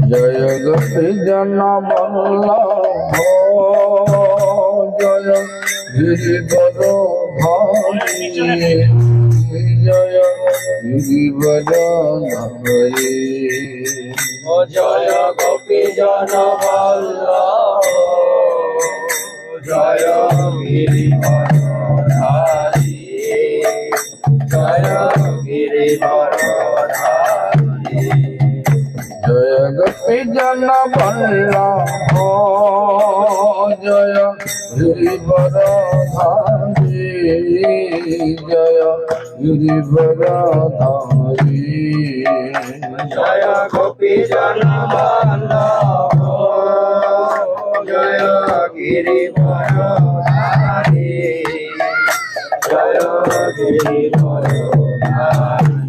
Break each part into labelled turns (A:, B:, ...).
A: জয় গোপী জন বল্লভ জয় গিরিবর ভারী জয় গিরিবর ধারী
B: জয় গোপী জন বল্লভ জয় গিরিবর ধারী জয় গিরিবর ধারী
A: জয় গোপী জন বল্লভ জয় গিরিবর ধারী জয় গিরিবর ধারী
B: জয় গোপী জন বল্লভ জয় গিরিবর ধারী জয় গিরিবর ধারী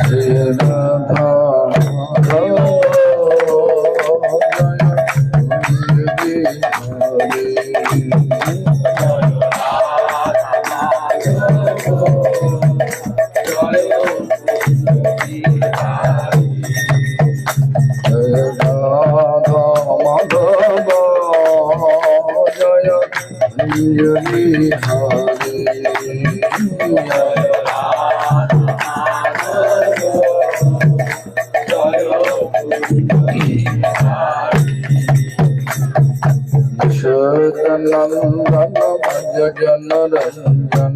A: জয় রাধা নন্দন ভজ জন রঞ্জন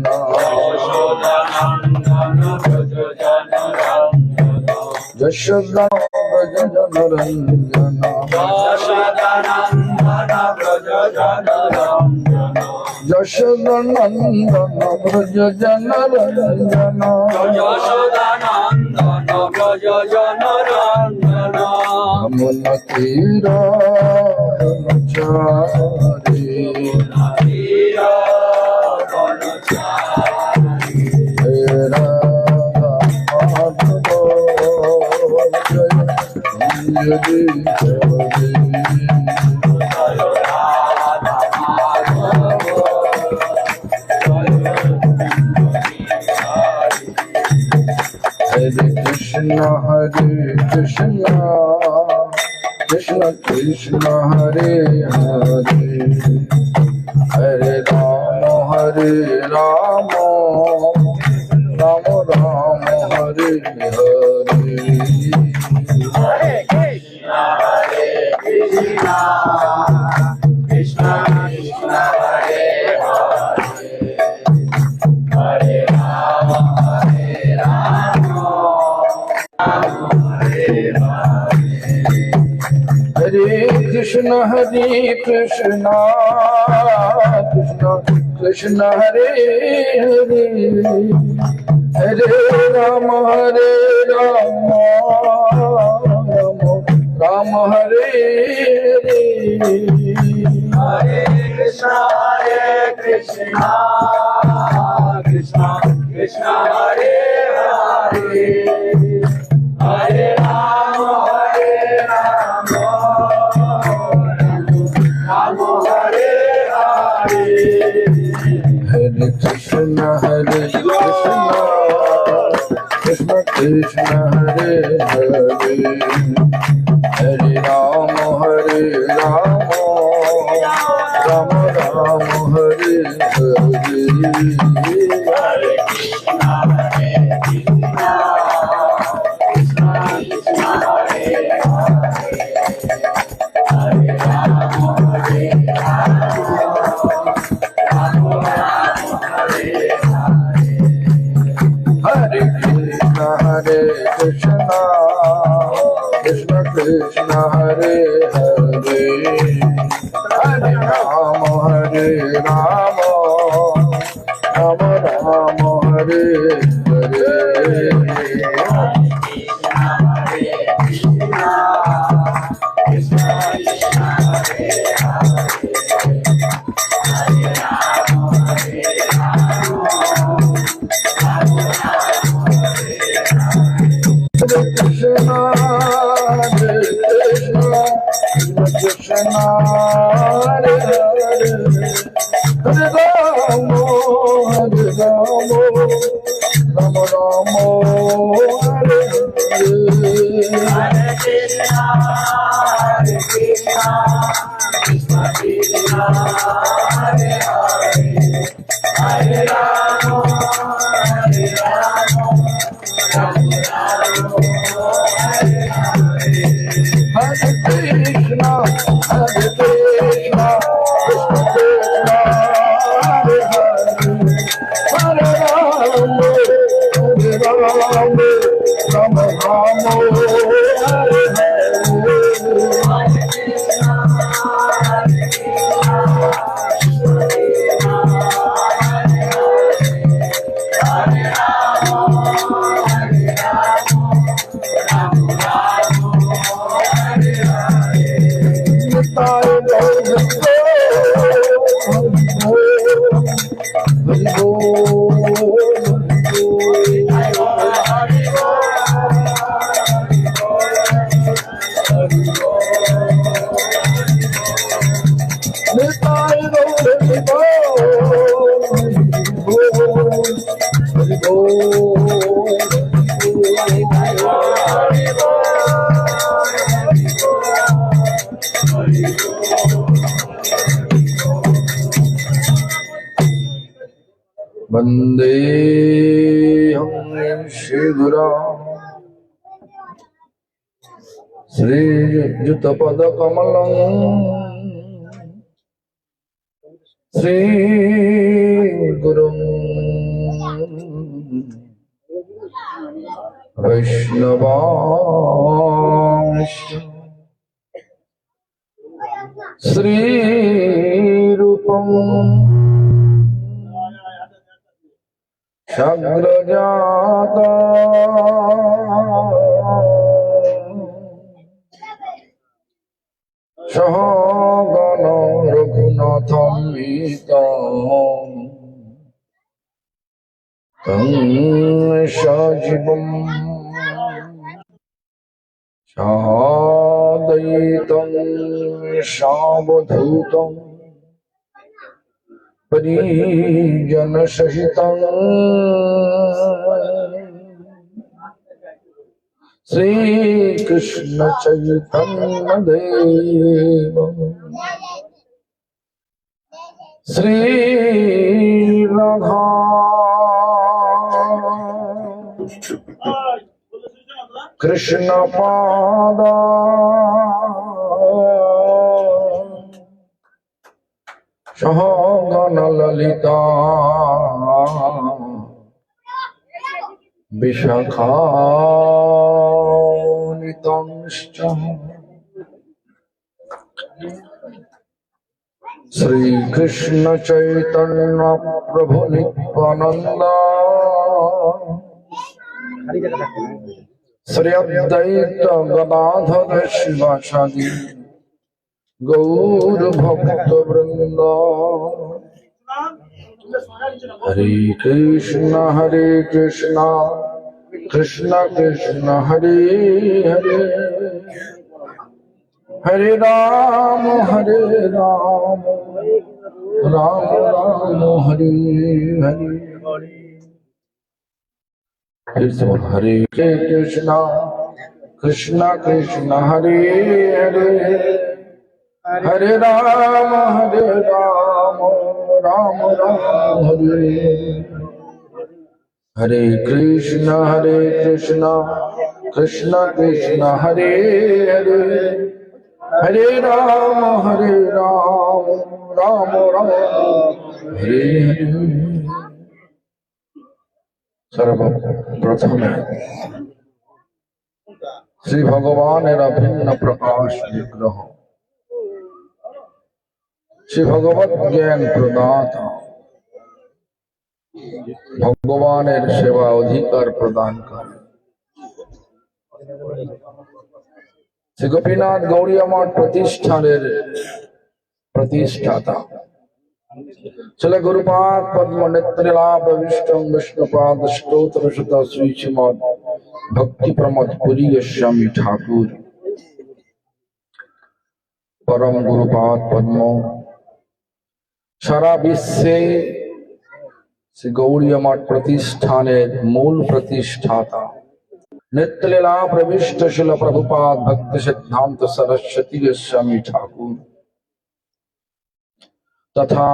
A: যশোদা ভজ জন রঞ্জন যশোদা নন্দন ভজ জন রঞ্জন মন তীর চারি Hare Krishna Krishna Krishna Hare Hare Hare Rama Rama Rama Hare Hare
B: Hare Krishna Krishna Krishna Hare Hare Hare Rama
A: Hare Krishna Krishna Krishna Hare Hare Hare Rama Rama Hare Hare
B: Hare Krishna Krishna Krishna Hare Hare Hare Rama Rama Hare Hare
A: Hare Krishna Krishna Krishna Hare Hare Hare Rama Rama Rama Hare Hare
B: Hare Krishna Krishna Krishna Hare Hare Hare Rama Rama Hare Hare
A: Hare Krishna Krishna Krishna Hare Hare Hare Rama Rama Rama Hare Hare Krishna Krishna Hare Hare Hare Rama Rama Hare
B: Hare Krishna, Hare Krishna, Krishna Krishna, Hare Hare, Hare Rama, Hare Rama, Rama Rama, Hare Hare.
A: Hare Krishna, Hare Krishna, Krishna Krishna, Hare Hare, Hare Rama, Hare Rama, Rama Rama, Hare Hare. Vandeham Shigura Sri Jutapada Kamalam Sri Gurum Vaishnavash Sri Rupam Shagrajata Sahagana Raghunatham Itam Tam Shajivam Shadaitam Shavadhutam Parijana Sahitam Sri Krishna Chaitanya Deva Sri Radha Krishna Pada Sahagana Lalita Vishakhanitanscha Sri Krishna Chaitanya Prabhu Nityananda Sri Advaita Gadadhara Shivasadi Gaur Bhakta Vrinda Hare Krishna Krishna Krishna Hare Hare Hare Rama Rama Rama Hare Hare फिर से बोल हरे कृष्णा कृष्णा कृष्णा हरे हरे हरे राम राम राम हरे हरे कृष्णा कृष्णा कृष्णा हरे हरे हरे राम राम राम हरे हरे सर्वप्रथम श्री भगवान अभिन्न प्रकाश विग्रह श्री भगवत ज्ञान प्रदाता भगवान सेवा अधिकार प्रदान कर श्री गोपीनाथ गौड़िया मठ प्रतिष्ठान प्रतिष्ठाता चले गुरुपाद पद्म नेत्रलाभ विष्णु विष्णुपाद स्तोत्र शत श्री श्रीमद भक्ति प्रमोद पुरी गोस्वामी ठाकुर परम गुरुपाद पद्म सारा विश्वे শ্রী গৌড়ীয় মঠ প্রতিষ্ঠানের মূল প্রতিষ্ঠাতা नित्य लीला प्रविष्ट शिल प्रभुपाद भक्ति सिद्धांत सरस्वती गोस्वामी ठाकुर तथा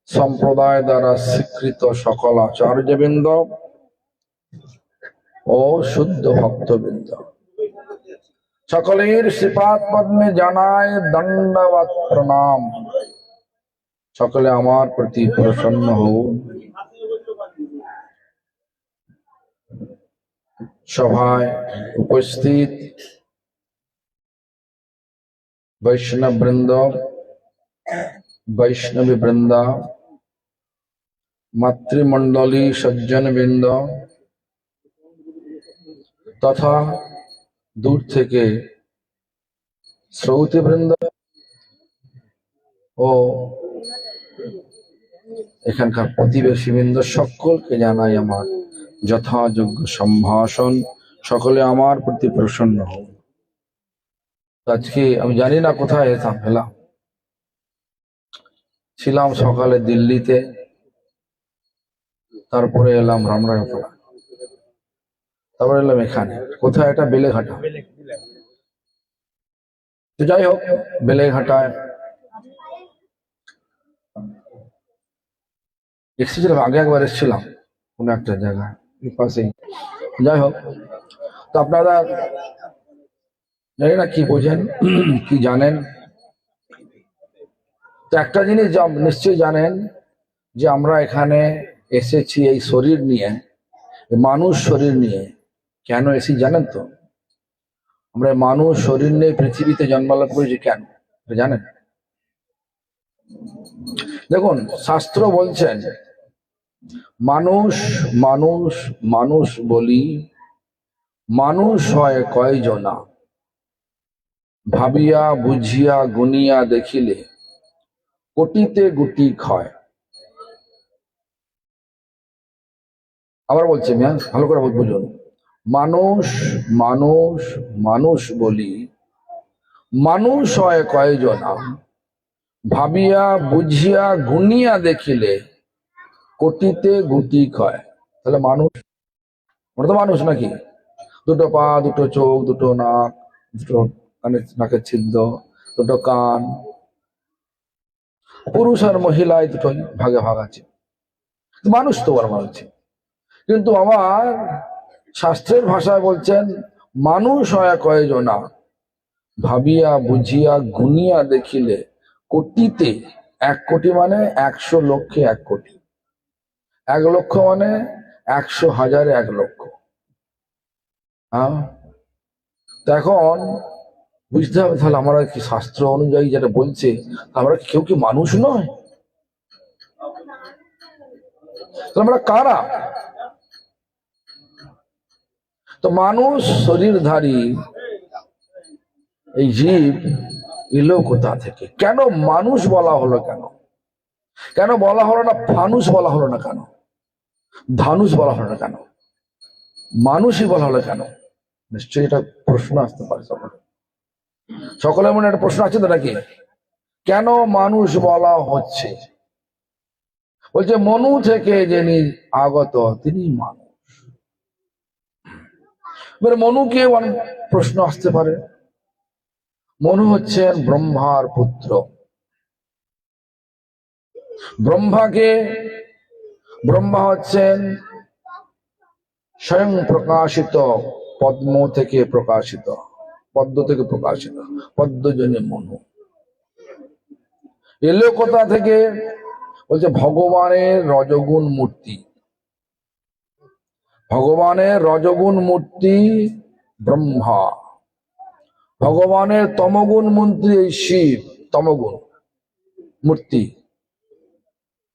A: संप्रदाय द्वारा स्वीकृत सकल आचार्यवृंद ও শুদ্ধ ভক্তবৃন্দ সকলের শ্রীপাদ পদ্মে জানায় দণ্ডবত প্রণাম। সকলে আমার প্রতি প্রসন্ন হও। সভায় উপস্থিত বৈষ্ণব বৃন্দ, বৈষ্ণবী বৃন্দা, মাতৃমণ্ডলী, সজ্জন বৃন্দ তথা দূর থেকে শ্রোতৃবৃন্দ ও এখানকার প্রতিবেশী বৃন্দ, সকলকে জানাই আমার যথাযোগ্য সম্ভাষণ। সকলে আমার প্রতি প্রসন্ন হন। আজকে আমি জানি না কোথায় এলাম, ছিলাম সকালে দিল্লিতে, তারপরে এলাম রামরায়পাড়া, তারপরে এলাম এখানে। কোথায়? এটা বেলেঘাটা। তো যাই হোক, বেলেঘাটায় এসেছিলাম, আগে একবার এসেছিলাম কোন একটা জায়গায় পাশেই। যাই হোক, তো আপনারা জানি না কি বোঝেন কি জানেন, তো একটা জিনিস নিশ্চয়ই জানেন যে আমরা এখানে এসেছি এই শরীর নিয়ে, মানুষ শরীর নিয়ে। কেন এসেছি জানেন তো? আমরা মানুষ শরীর নিয়ে পৃথিবীতে জন্মলাভ করেছি। কেন জানেন? দেখুন, শাস্ত্র বলছেন মানুষ মানুষ মানুষ বলি, মানুষ হয় কয়জনা, ভাবিয়া বুঝিয়া গুনিয়া দেখিলে কোটিতে গুটি ক্ষয়। আবার বলছি, ভালো করে বুঝুন। মানুষ মানুষ মানুষ বলি, মানুষ হয় কয়জনা, ভাবিয়া বুঝিয়া গুনিয়া দেখিলে কোটিতে গুটি ক্ষয়। তাহলে মানুষ, আমরা তো মানুষ নাকি? দুটো পা, দুটো চোখ, দুটো নাক, দুটো নাকের ছিদ্র, দুটো কান, পুরুষ আর মহিলায় দুটোই ভাগে ভাগ আছে। মানুষ তো বড় মানুষ, কিন্তু আমার শাস্ত্রের ভাষায় বলছেন মানুষ হয় কয়জনা, ভাবিয়া বুঝিয়া গুনিয়া দেখিলে কোটিতে। 1 কোটি মানে 100 লক্ষে 1 কোটি, 1 লক্ষ মানে 100 হাজারে 1 লক্ষ। হ্যাঁ, এখন বুঝতে হবে তাহলে আমরা কি শাস্ত্র অনুযায়ী যেটা বলছে, আমরা কেউ কি মানুষ নয়? আমরা কারা? তো মানুষ শরীরধারী এই জীব এলো কোথা থেকে? কেন মানুষ বলা হলো? কেন বলা হলো না ফানুষ বলা হলো না? কেন ধানুষ বলা হলো না? কেন মানুষই বলা হলো কেন? নিশ্চয়ই এটা প্রশ্ন আসতে পারে সকলের মনে একটা প্রশ্ন আছে তো নাকি? কেন মানুষ বলা হচ্ছে? বলছে মনু থেকে যিনি আগত তিনি মানুষ। মনুকে প্রশ্ন আসতে পারে। মনু হচ্ছেন ব্রহ্মার পুত্র। ব্রহ্মা হচ্ছেন স্বয়ং প্রকাশিত, পদ্ম থেকে প্রকাশিত, পদ্ম থেকে প্রকাশিত, পদ্মজনী মনু। এলো কোথা থেকে? বলছে ভগবানের রজগুণ মূর্তি। ভগবানের রজগুণ মূর্তি ব্রহ্মা, ভগবানের তমগুণ মূর্তি শিব, তমগুণ মূর্তি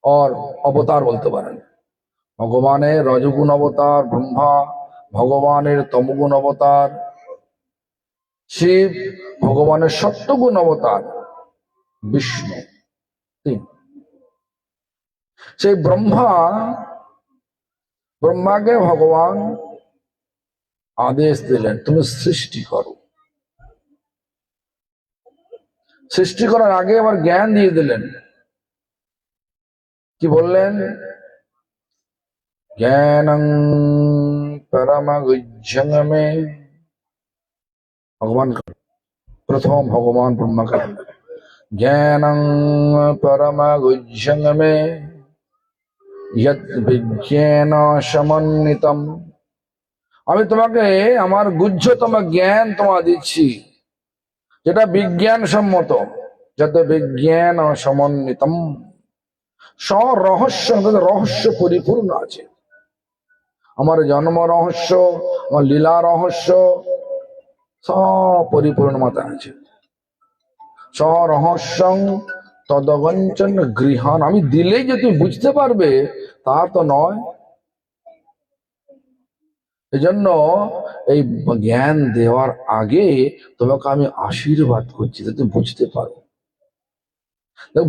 A: और অবতার বলতে পারেন। ভগবানের রজগুণ অবতার ব্রহ্মা, ভগবানের তমগুণ অবতার শিব, ভগবানের সত্যগুণ অবতার বিষ্ণু। সেই ব্রহ্মাকে ভগবান আদেশ দিলেন তুমি সৃষ্টি করো। সৃষ্টি করার আগে আবার জ্ঞান দিয়ে দিলেন। কি বললেন? জ্ঞানং পরমগুহ্যং মে। ভগবান প্রথম ভগবান ব্রহ্মাকে বললেন, জ্ঞানং পরমগুহ্যং মে যৎ বিজ্ঞান সমন্বিতম। আমি তোমাকে আমার গুহ্যতম জ্ঞান তোমার দিচ্ছি, যেটা বিজ্ঞান সম্মত। যত বিজ্ঞান সমন্বিতম, স্বরহস্য, রহস্য পরিপূর্ণ আছে। আমার জন্ম রহস্য, আমার লীলা রহস্য সব পরিপূর্ণ মাতা আছে। স্বরহস্যং তদবঞ্চন গৃহান, আমি দিলেই যে তুমি বুঝতে পারবে তা তো নয়। এজন্য এই জ্ঞান দেওয়ার আগে তোমাকে আমি আশীর্বাদ করছি, যাতে তুমি বুঝতে পারো।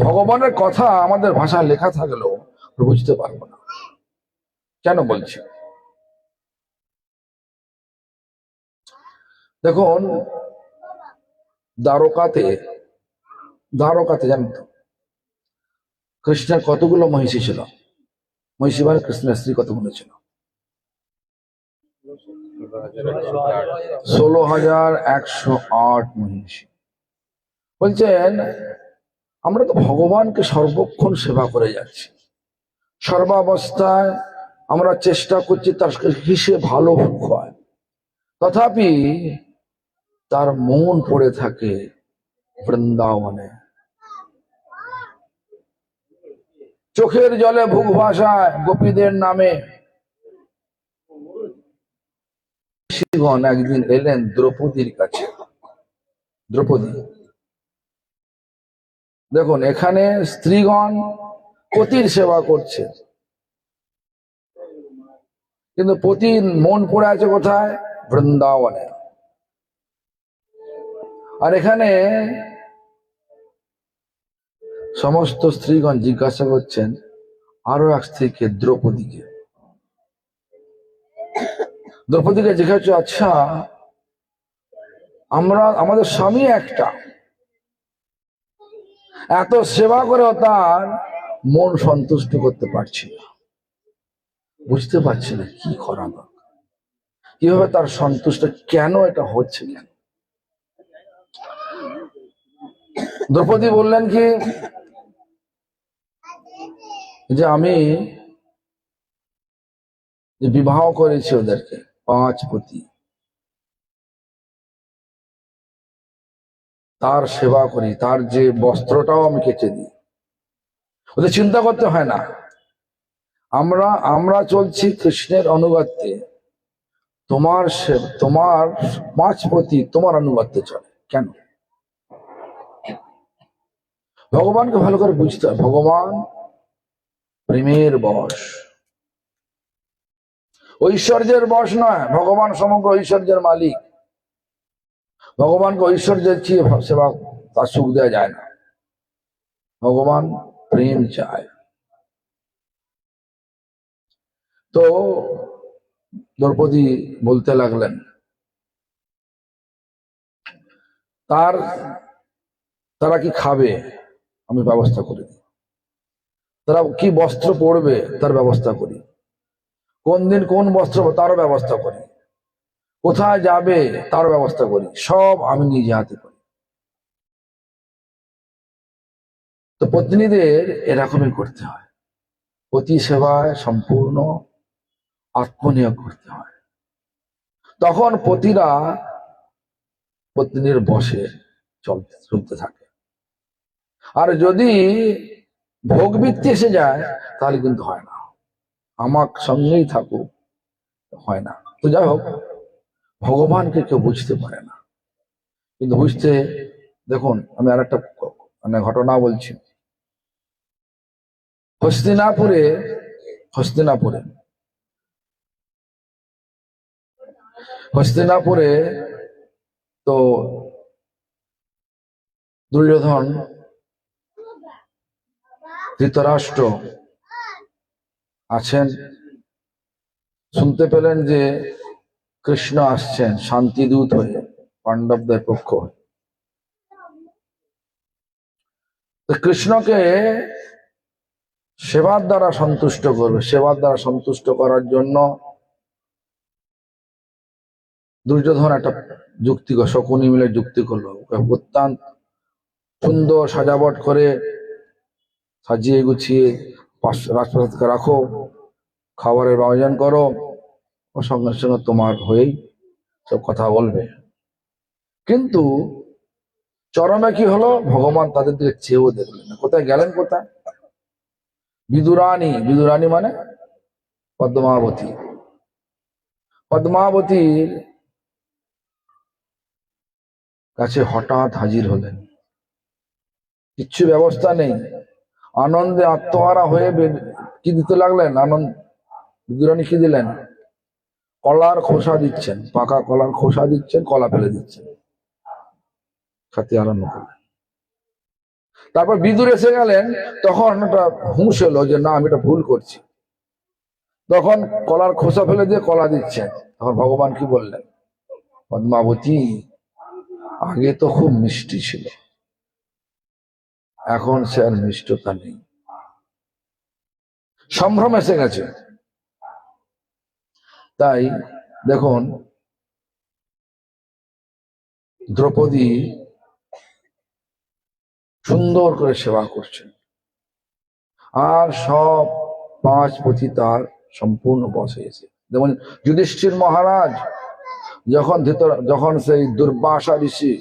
A: ভগবানের কথা আমাদের ভাষায় লেখা থাকলেও বুঝতে পারবো না। কেন বলছি? দেখুন, দ্বারকাতে জানেন তো কৃষ্ণের কতগুলো মহিষী ছিল? মহিষী মানে কৃষ্ণের স্ত্রী কতগুলো ছিল? 16,108 মহিষী। বলছেন আমরা তো ভগবানকে সর্বক্ষণ সেবা করে যাচ্ছি, সর্বাবস্থায় আমরা চেষ্টা করছি তার কিসে ভালো হয়, তথাপি তার মন পড়ে থাকে বৃন্দাবনে। চোখের জলে বুক ভাসায় গোপীদের নামে। ঋষিগণ একদিন এলেন দ্রৌপদীর কাছে। দ্রৌপদী, দেখুন এখানে স্ত্রীগণ পতির সেবা করছে, কিন্তু পতির মন পড়ে আছে কোথায়? বৃন্দাবনে। আর এখানে সমস্ত স্ত্রীগণ জিজ্ঞাসা করছেন আরো এক স্ত্রীকে, দ্রৌপদীকে। দ্রৌপদীকে জিজ্ঞাসা, আচ্ছা আমাদের স্বামী একটা, এত সেবা করেও তার মন সন্তুষ্ট করতে পারছি না, বুঝতে পারছি না কি করা দরকার, কিভাবে তার সন্তুষ্ট, কেন এটা হচ্ছে কেন? দ্রৌপদী বললেন কি যে আমি যে বিবাহ করেছি ওদেরকে 5 পতি, তার সেবা করি, তার যে বস্ত্রটাও আমি কেচে দিই, ওদের চিন্তা করতে হয় না। আমরা চলছি কৃষ্ণের অনুগত্যে, তোমার 5 পতি তোমার অনুগত্যে চলে কেন? ভগবানকে ভালো করে বুঝতে হয়। ভগবান প্রেমের বশ, ঐশ্বর্যের বশ নয়। ভগবান সমগ্র ঐশ্বর্যের মালিক। ভগবানকে ঐশ্বর্যের চেয়ে সেবা তার সুখ দেওয়া যায় না। ভগবান প্রেম চায়। তো দ্রৌপদী বলতে লাগলেন, তারা কি খাবে আমি ব্যবস্থা করে দিই, তারা কি বস্ত্র পরবে তার ব্যবস্থা করি, কোন দিন কোন বস্ত্র তারও ব্যবস্থা করি, কোথায় যাবে তার ব্যবস্থা করি, সব আমি নিজে হাতে করি। তো পত্নীদের এরকমই করতে হয়, পতি সেবায় সম্পূর্ণ আত্মনিয়োগ করতে হয়। তখন পতিরা পত্নীর বশে চলতে থাকে। আর যদি ভোগবৃত্তি এসে যায় তাহলে কিন্তু হয় না, আমার সঙ্গেই থাকুক, হয় না। তো যাই হোক, ভগবানকে কেউ বুঝতে পারে না, কিন্তু বুঝতে, দেখুন আমি আর একটা ঘটনা বলছি। হস্তিনাপুরে তো দুর্যোধন, ধৃতরাষ্ট্র আছেন, শুনতে পেলেন যে কৃষ্ণ আসছেন শান্তিদূত হয়ে পাণ্ডবদের পক্ষ হয়ে। কৃষ্ণকে সেবার দ্বারা সন্তুষ্ট করবে। সেবার দ্বারা সন্তুষ্ট করার জন্য দুর্যোধন একটা যুক্তি, শকুনি মিলে যুক্তি করলো। অত্যন্ত সুন্দর সাজাবট করে সাজিয়ে গুছিয়ে রাজপ্রাসাদকে রাখো, খাবারের আয়োজন করো, ও সঙ্গে সঙ্গে তোমার হয়েই সব কথা বলবে। কিন্তু চরমে কি হলো, ভগবান তাদের দিকে চেয়েও দেখলেন না। কোথায় গেলেন? কোথায়? বিদুরানী। বিদুরানী মানে পদ্মাবতী। পদ্মাবতীর কাছে হঠাৎ হাজির হলেন। কিচ্ছু ব্যবস্থা নেই, আনন্দে আত্মহারা হয়ে কি দিতে লাগলেন? বিদুরানী কি দিলেন? কলার খোসা দিচ্ছেন, পাকা কলার খোসা দিচ্ছেন, কলা ফেলে দিচ্ছেন, খাতে আরম্ভ করলেন। তারপর বিদুর এসে গেলেন, তখন একটা হুঁশ এলো যে না, আমি এটা ভুল করছি। তখন কলার খোসা ফেলে দিয়ে কলা দিচ্ছেন। তখন ভগবান কি বললেন? পদ্মাবতী আগে তো খুব মিষ্টি ছিল, এখন সে আর মিষ্টতা নেই। সম্ভ্রম এসে গেছে। তাই দেখুন, দ্রৌপদী সুন্দর করে সেবা করছেন, আর সব 5 পতি তার সম্পূর্ণ বসে এসে। যেমন যুধিষ্ঠির মহারাজ যখন সেই দুর্বাসা ঋষি,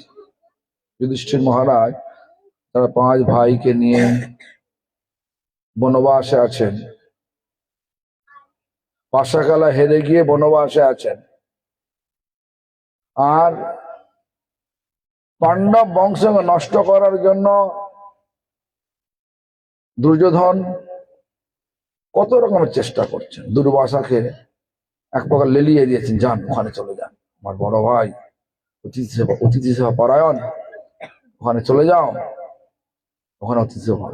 A: যুধিষ্ঠির মহারাজ তারা 5 ভাইকে নিয়ে বনবাসে আছেন, পাশাকালা হেরে গিয়ে বনবাসে আছেন, আর পাণ্ডব বংশ নষ্ট করার জন্য দুর্যোধন কত রকমের চেষ্টা করছেন। দুর্বাসাকে এক প্রকার লেলিয়ে দিয়েছেন, যান ওখানে চলে যান, আমার বড় ভাই অতিথি সেবা পরায়ণ, ওখানে চলে যাও, ওখানে অতিথি সেবা।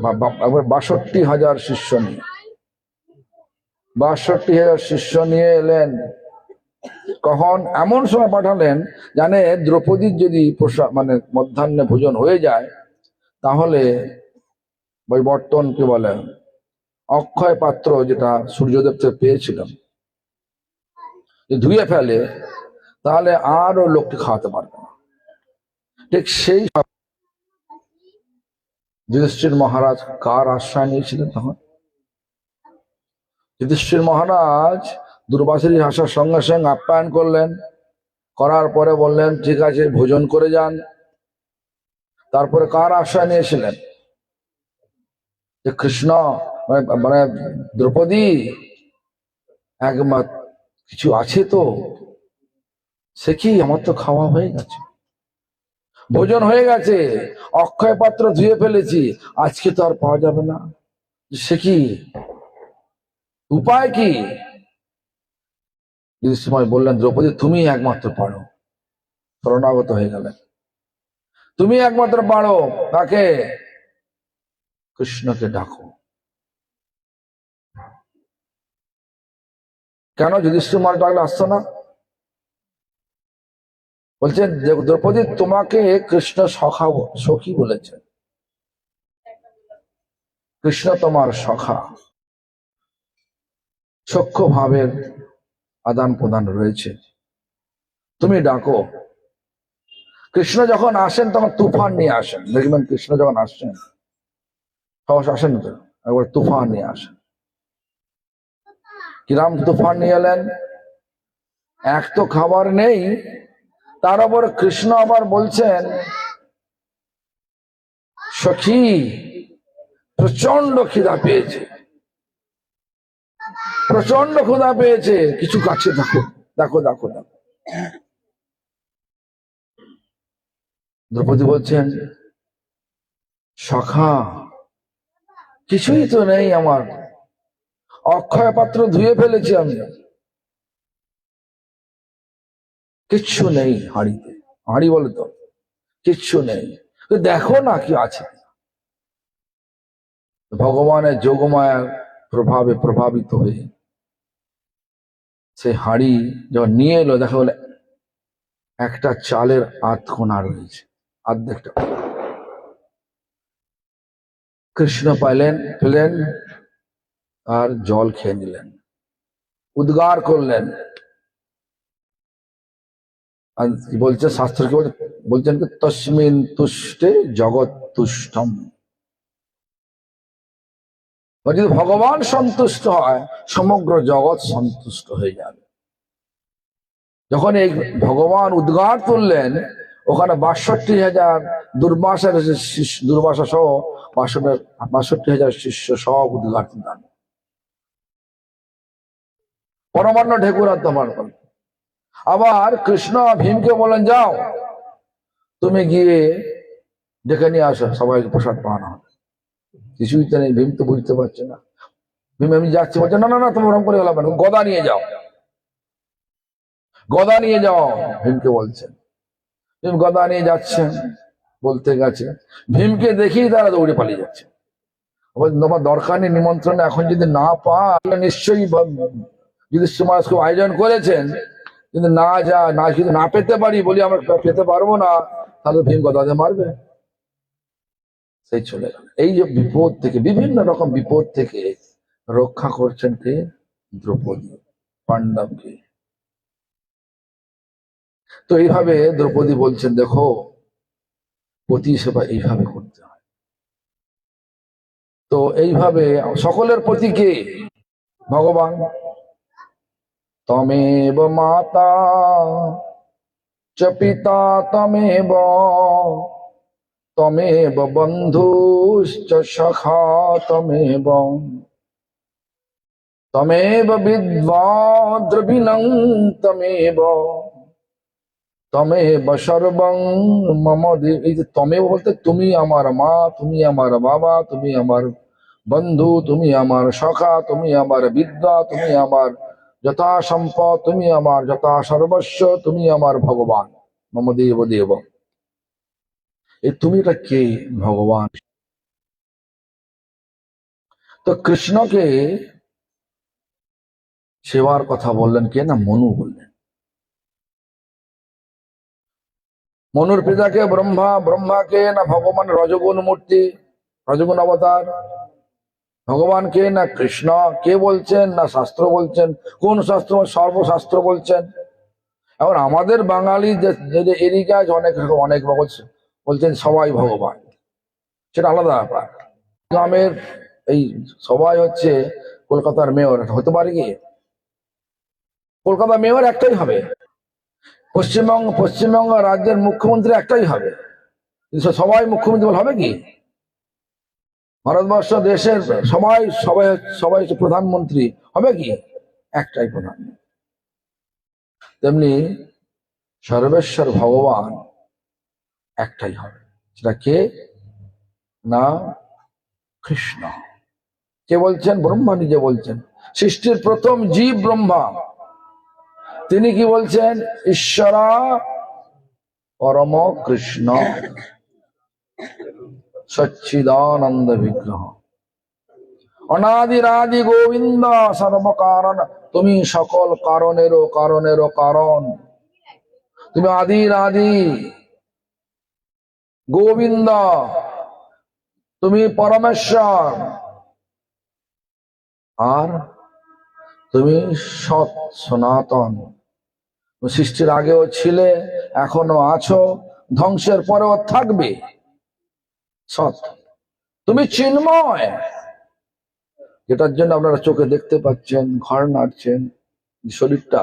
A: 62,000 শিষ্য নিয়ে 62,000 শিষ্য নিয়ে এলেন। কখন এমন সময় পাঠালেন, জানে দ্রৌপদীর যদি মানে মধ্যাহ্নে ভোজন হয়ে যায়, তাহলে বৈবর্তন কি বলে, অক্ষয় পাত্র যেটা সূর্যদেব থেকে পেয়েছিলাম, ধুয়ে ফেলে, তাহলে আরো লোককে খাওয়াতে পারবে না। ঠিক সেই যুধিষ্ঠির মহারাজ কার আশ্রয় নিয়েছিলেন? তখন যুধিষ্ঠির মহারাজ দুর্বাসের আসার সঙ্গে সঙ্গে আপ্যায়ন করলেন, করার পরে বললেন ঠিক আছে ভোজন করে যান। তারপরে কার আশ্রয় নিয়েছিলেন? যে কৃষ্ণ মানে দ্রৌপদী একমাত্র কিছু আছে তো, সে কি, আমার তো খাওয়া হয়ে গেছে, ভোজন হয়ে গেছে, অক্ষয় পাত্র ধুয়ে ফেলেছি, আজকে তো আর পাওয়া যাবে না, সে কি উপায় কি? সময় বললেন দ্রৌপদী তুমি একমাত্র পারো, শরণাগত হয়ে গেলেন, তুমি একমাত্র পারো। তাকে কৃষ্ণকে ডাকো। কেন যুধিষ্ঠির মহারাজ ডাকলে আসতো না? বলছেন দ্রৌপদী তোমাকে কৃষ্ণ সখী বলেছেন, কৃষ্ণ তোমার সখা, সখ্য ভাবের আদান প্রদান রয়েছে, তুমি ডাকো। কৃষ্ণ যখন আসেন তখন তুফান নিয়ে আসেন, দেখবেন কৃষ্ণ যখন আসছেন সহসা আসেন তো, একবার তুফান নিয়ে আসেন। কিরাম তুফান নিয়ে এলেন? এক তো খাবার নেই, তার উপর কৃষ্ণ আবার বলছেন সখী প্রচন্ড খিদা পেয়েছে, প্রচন্ড ক্ষুধা পেয়েছে, কিছু কাছে দেখো দেখো দেখো দেখো। দ্রৌপদী বলছেন সখা কিছুই তো নেই আমার, অক্ষয় পাত্র ধুয়ে ফেলেছি আমি, কিচ্ছু নেই হাঁড়িতে। হাঁড়ি বলে তো কিচ্ছু নেই, দেখো না কি আছে। ভগবানের যোগমায়ার প্রভাবে প্রভাবিত হয়ে সে হাঁড়ি যখন নিয়ে এলো, দেখা বলে একটা চালের আধকোনা রয়েছে, অর্ধেকটা। কৃষ্ণ পেলেন, আর জল খেয়ে নিলেন, উদ্গার করলেন। আর কি বলছে শাস্ত্র, কি বলছেন কি তস্মিন তুষ্টে জগৎ তুষ্টম। যদি ভগবান সন্তুষ্ট হয় সমগ্র জগৎ সন্তুষ্ট হয়ে যাবে। যখন এই ভগবান উদ্গার তুললেন, ওখানে 62,000 দুর্বাসা সহ 62,000 শিষ্য সব উদ্গার তুললেন, পরমান্ন ঢেকুর আত্মমান করলেন। আবার কৃষ্ণ ভীমকে বলেন, যাও তুমি গিয়ে ডেকে নিয়ে আসো, সবাইকে প্রসাদ পাওয়ানো হবে। কিছুই তো নেই, ভীম তো বুঝতে পারছে না। ভীম আমি যাচ্ছি, বলছে না না না, তুমি ওরকম করে গেলাম, গদা নিয়ে যাও, গদা নিয়ে যাও, ভীমকে বলছেন। ভীম গদা নিয়ে যাচ্ছেন, বলতে গেছে, ভীমকে দেখেই তারা দৌড়ে পালিয়ে যাচ্ছে। তোমার দরকার নেই নিমন্ত্রণ, এখন যদি না পাওয়া নিশ্চয়ই যুধিষ্ঠির মহারাজ খুব আয়োজন করেছেন, কিন্তু না যা না, যদি না পেতে পারি বলি আমরা পেতে পারবো না, তাহলে ভীম গদাতে মারবে। সেই চলে গেল। এই যে বিপদ থেকে, বিভিন্ন রকম বিপদ থেকে রক্ষা করছেন কে? দ্রৌপদী, পাণ্ডবকে। তো এইভাবে দ্রৌপদী বলছেন, দেখো পতি সেবা এইভাবে করতে হয়। তো এইভাবে সকলের প্রতি কে? ভগবান। তমেব মাতা চ পিতা তমেব, তমেব বন্ধুশ্চ সখা তমেব, তমেব বিদ্বা দ্রবিণং তমেব, তমেব সর্বং মম দেব। এই যে তমেব বলতে, তুমি আমার মা, তুমি আমার বাবা, তুমি আমার বন্ধু, তুমি আমার সখা, তুমি আমার বিদ্যা, তুমি আমার যথা সম্পদ, তুমি আমার যথা সর্বস্ব, তুমি আমার ভগবান, মম দেব দেব। এই তুমিটা কে? ভগবান। তো কৃষ্ণকে সেবার কথা বললেন কে? না মনু বললেন। মনুর পিতাকে ব্রহ্মা, ব্রহ্মাকে না ভগবান রজগুণ মূর্তি, রজগুণ অবতার। ভগবান কে? না কৃষ্ণ। কে বলছেন? না শাস্ত্র বলছেন। কোন শাস্ত্র? সর্বশাস্ত্র বলছেন। এখন আমাদের বাঙালি যে এরিকায় অনেক বলছেন সবাই ভগবান, সেটা আলাদা ব্যাপার। গ্রামের এই সবাই হচ্ছে কলকাতার মেয়র, হতে পারে কি? কলকাতার মেয়র একটাই হবে, পশ্চিমবঙ্গ রাজ্যের মুখ্যমন্ত্রী একটাই হবে, সবাই মুখ্যমন্ত্রী হবে কি? ভারতবর্ষ দেশের সবাই সবাই সবাই হচ্ছে প্রধানমন্ত্রী হবে কি? একটাই প্রধান। তেমনি সর্বেশ্বর ভগবান একটাই হবে, সেটা কে? না কৃষ্ণ। কে বলছেন? ব্রহ্মা নিজে বলছেন। সৃষ্টির প্রথম জীব ব্রহ্মা, তিনি কি বলছেন? ঈশ্বরা পরম কৃষ্ণ সচ্চিদানন্দ বিগ্রহ, অনাদিরাদি গোবিন্দ সর্বকারণ। তুমি সকল কারণেরও কারণেরও কারণ, তুমি আদির আদি গোবিন্দ, তুমি পরমেশ্বর, আর তুমি সৎ সনাতন। সৃষ্টির আগেও ছিলে, এখনো আছো, ধ্বংসের পরেও থাকবে, সৎ। তুমি চিন্ময়, যেটার জন্য আপনারা চোখে দেখতে পাচ্ছেন, ঘর নাড়ছেন, শরীরটা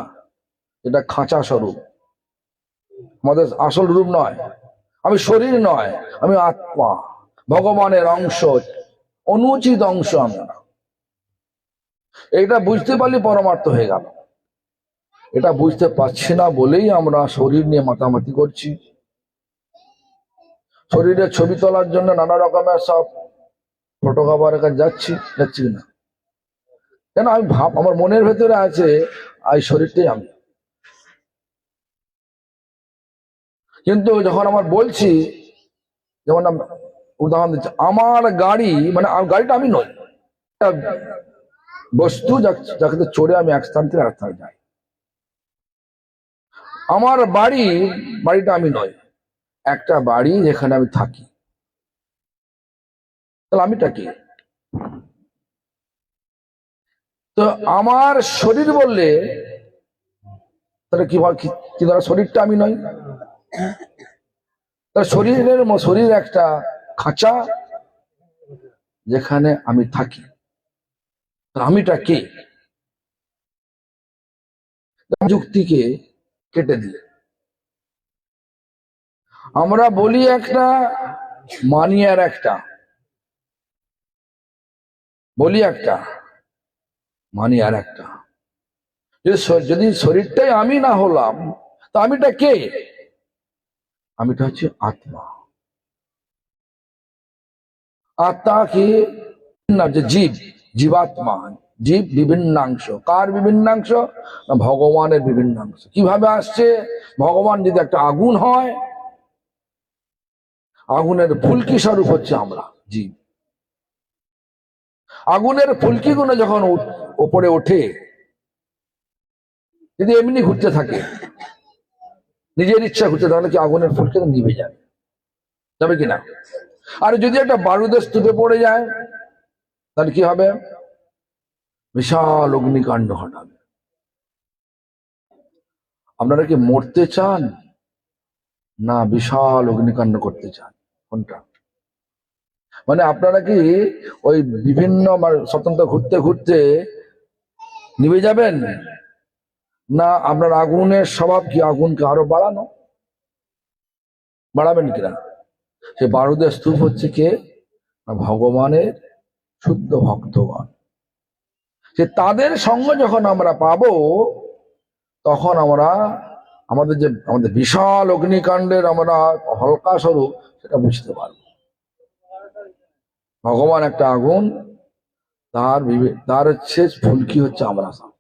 A: এটা খাঁচা স্বরূপ, আমাদের আসল রূপ নয়। আমি শরীর নয়, আমি আত্মা, ভগবানের অংশ, অনুচিত অংশ আমরা। এটা বুঝতে পারলে পরমার্থ হয়ে গেল। এটা বুঝতে পারছি না বলেই আমরা শরীর নিয়ে মাতামাতি করছি, শরীরের ছবি তোলার জন্য নানা রকমের সব ফটোগ্রাফারের কাছে যাচ্ছি না। কেন? আমি আমার মনের ভেতরে আছে এই শরীরটাই আমি। কিন্তু যখন আমার বলছি, যেমন উদাহরণ দিচ্ছি, আমার গাড়ি, মানে গাড়িটা আমি নই, একটা বস্তু যাকে চড়ে আমি এক স্থান থেকে আরেক স্থানে যাই। আমার বাড়িটা আমি নই, একটা বাড়ি যেখানে আমি থাকি। তাহলে আমিটা কি? তো আমার শরীর বললে তাহলে কি ধরো শরীরটা আমি নই, তার শরীর একটা খাঁচা যেখানে আমি থাকি। আমিটা কে? যুক্তিকে কেটে দিয়ে আমরা বলি একটা, মানি আর একটা, বলি একটা, মানি আর একটা। যদি শরীরটাই আমি না হলাম, তা আমিটা কে? আমিটা হচ্ছে আত্মা। আত্মা কি না, যে জীব, জীবাত্মা, জীব বিভিন্নাংশ। কার বিভিন্নাংশ? না ভগবানের বিভিন্নাংশ। কিভাবে আসছে? ভগবান যদি একটা আগুন হয়, আগুনের ফুলকি স্বরূপ হচ্ছে আমরা জীব। আগুনের ফুলকি গুলো যখন ওপরে ওঠে, যদি এমনি ঘুরতে থাকে নিজের ইচ্ছা ঘুরতে, তাহলে কি আগুনের ফুলকি তো নিভে যাবে, যাবে কিনা? আর যদি একটা বারুদের স্তূপে পড়ে যায়, তাহলে কি হবে? বিশাল অগ্নিকাণ্ড ঘটাবে। আপনারা কি মরতে চান না বিশাল অগ্নিকাণ্ড করতে চান? কোনটা? মানে আপনারা কি ওই বিভিন্ন স্বতন্ত্র ঘুরতে ঘুরতে নিভে যাবেন, না আপনার আগুনের স্বভাব কি আগুনকে আরো বাড়ানো, বাড়াবেন কিনা? সে বারুদের স্তূপ হচ্ছে কে? না ভগবানের শুদ্ধ ভক্তগণ। সে তাদের সঙ্গ যখন আমরা পাবো, তখন আমরা আমাদের বিশাল অগ্নিকাণ্ডের আমরা হলকা স্বরূপ সেটা বুঝতে পারবো। ভগবান একটা আগুন, তার হচ্ছে ফুলকি হচ্ছে আমরা সব।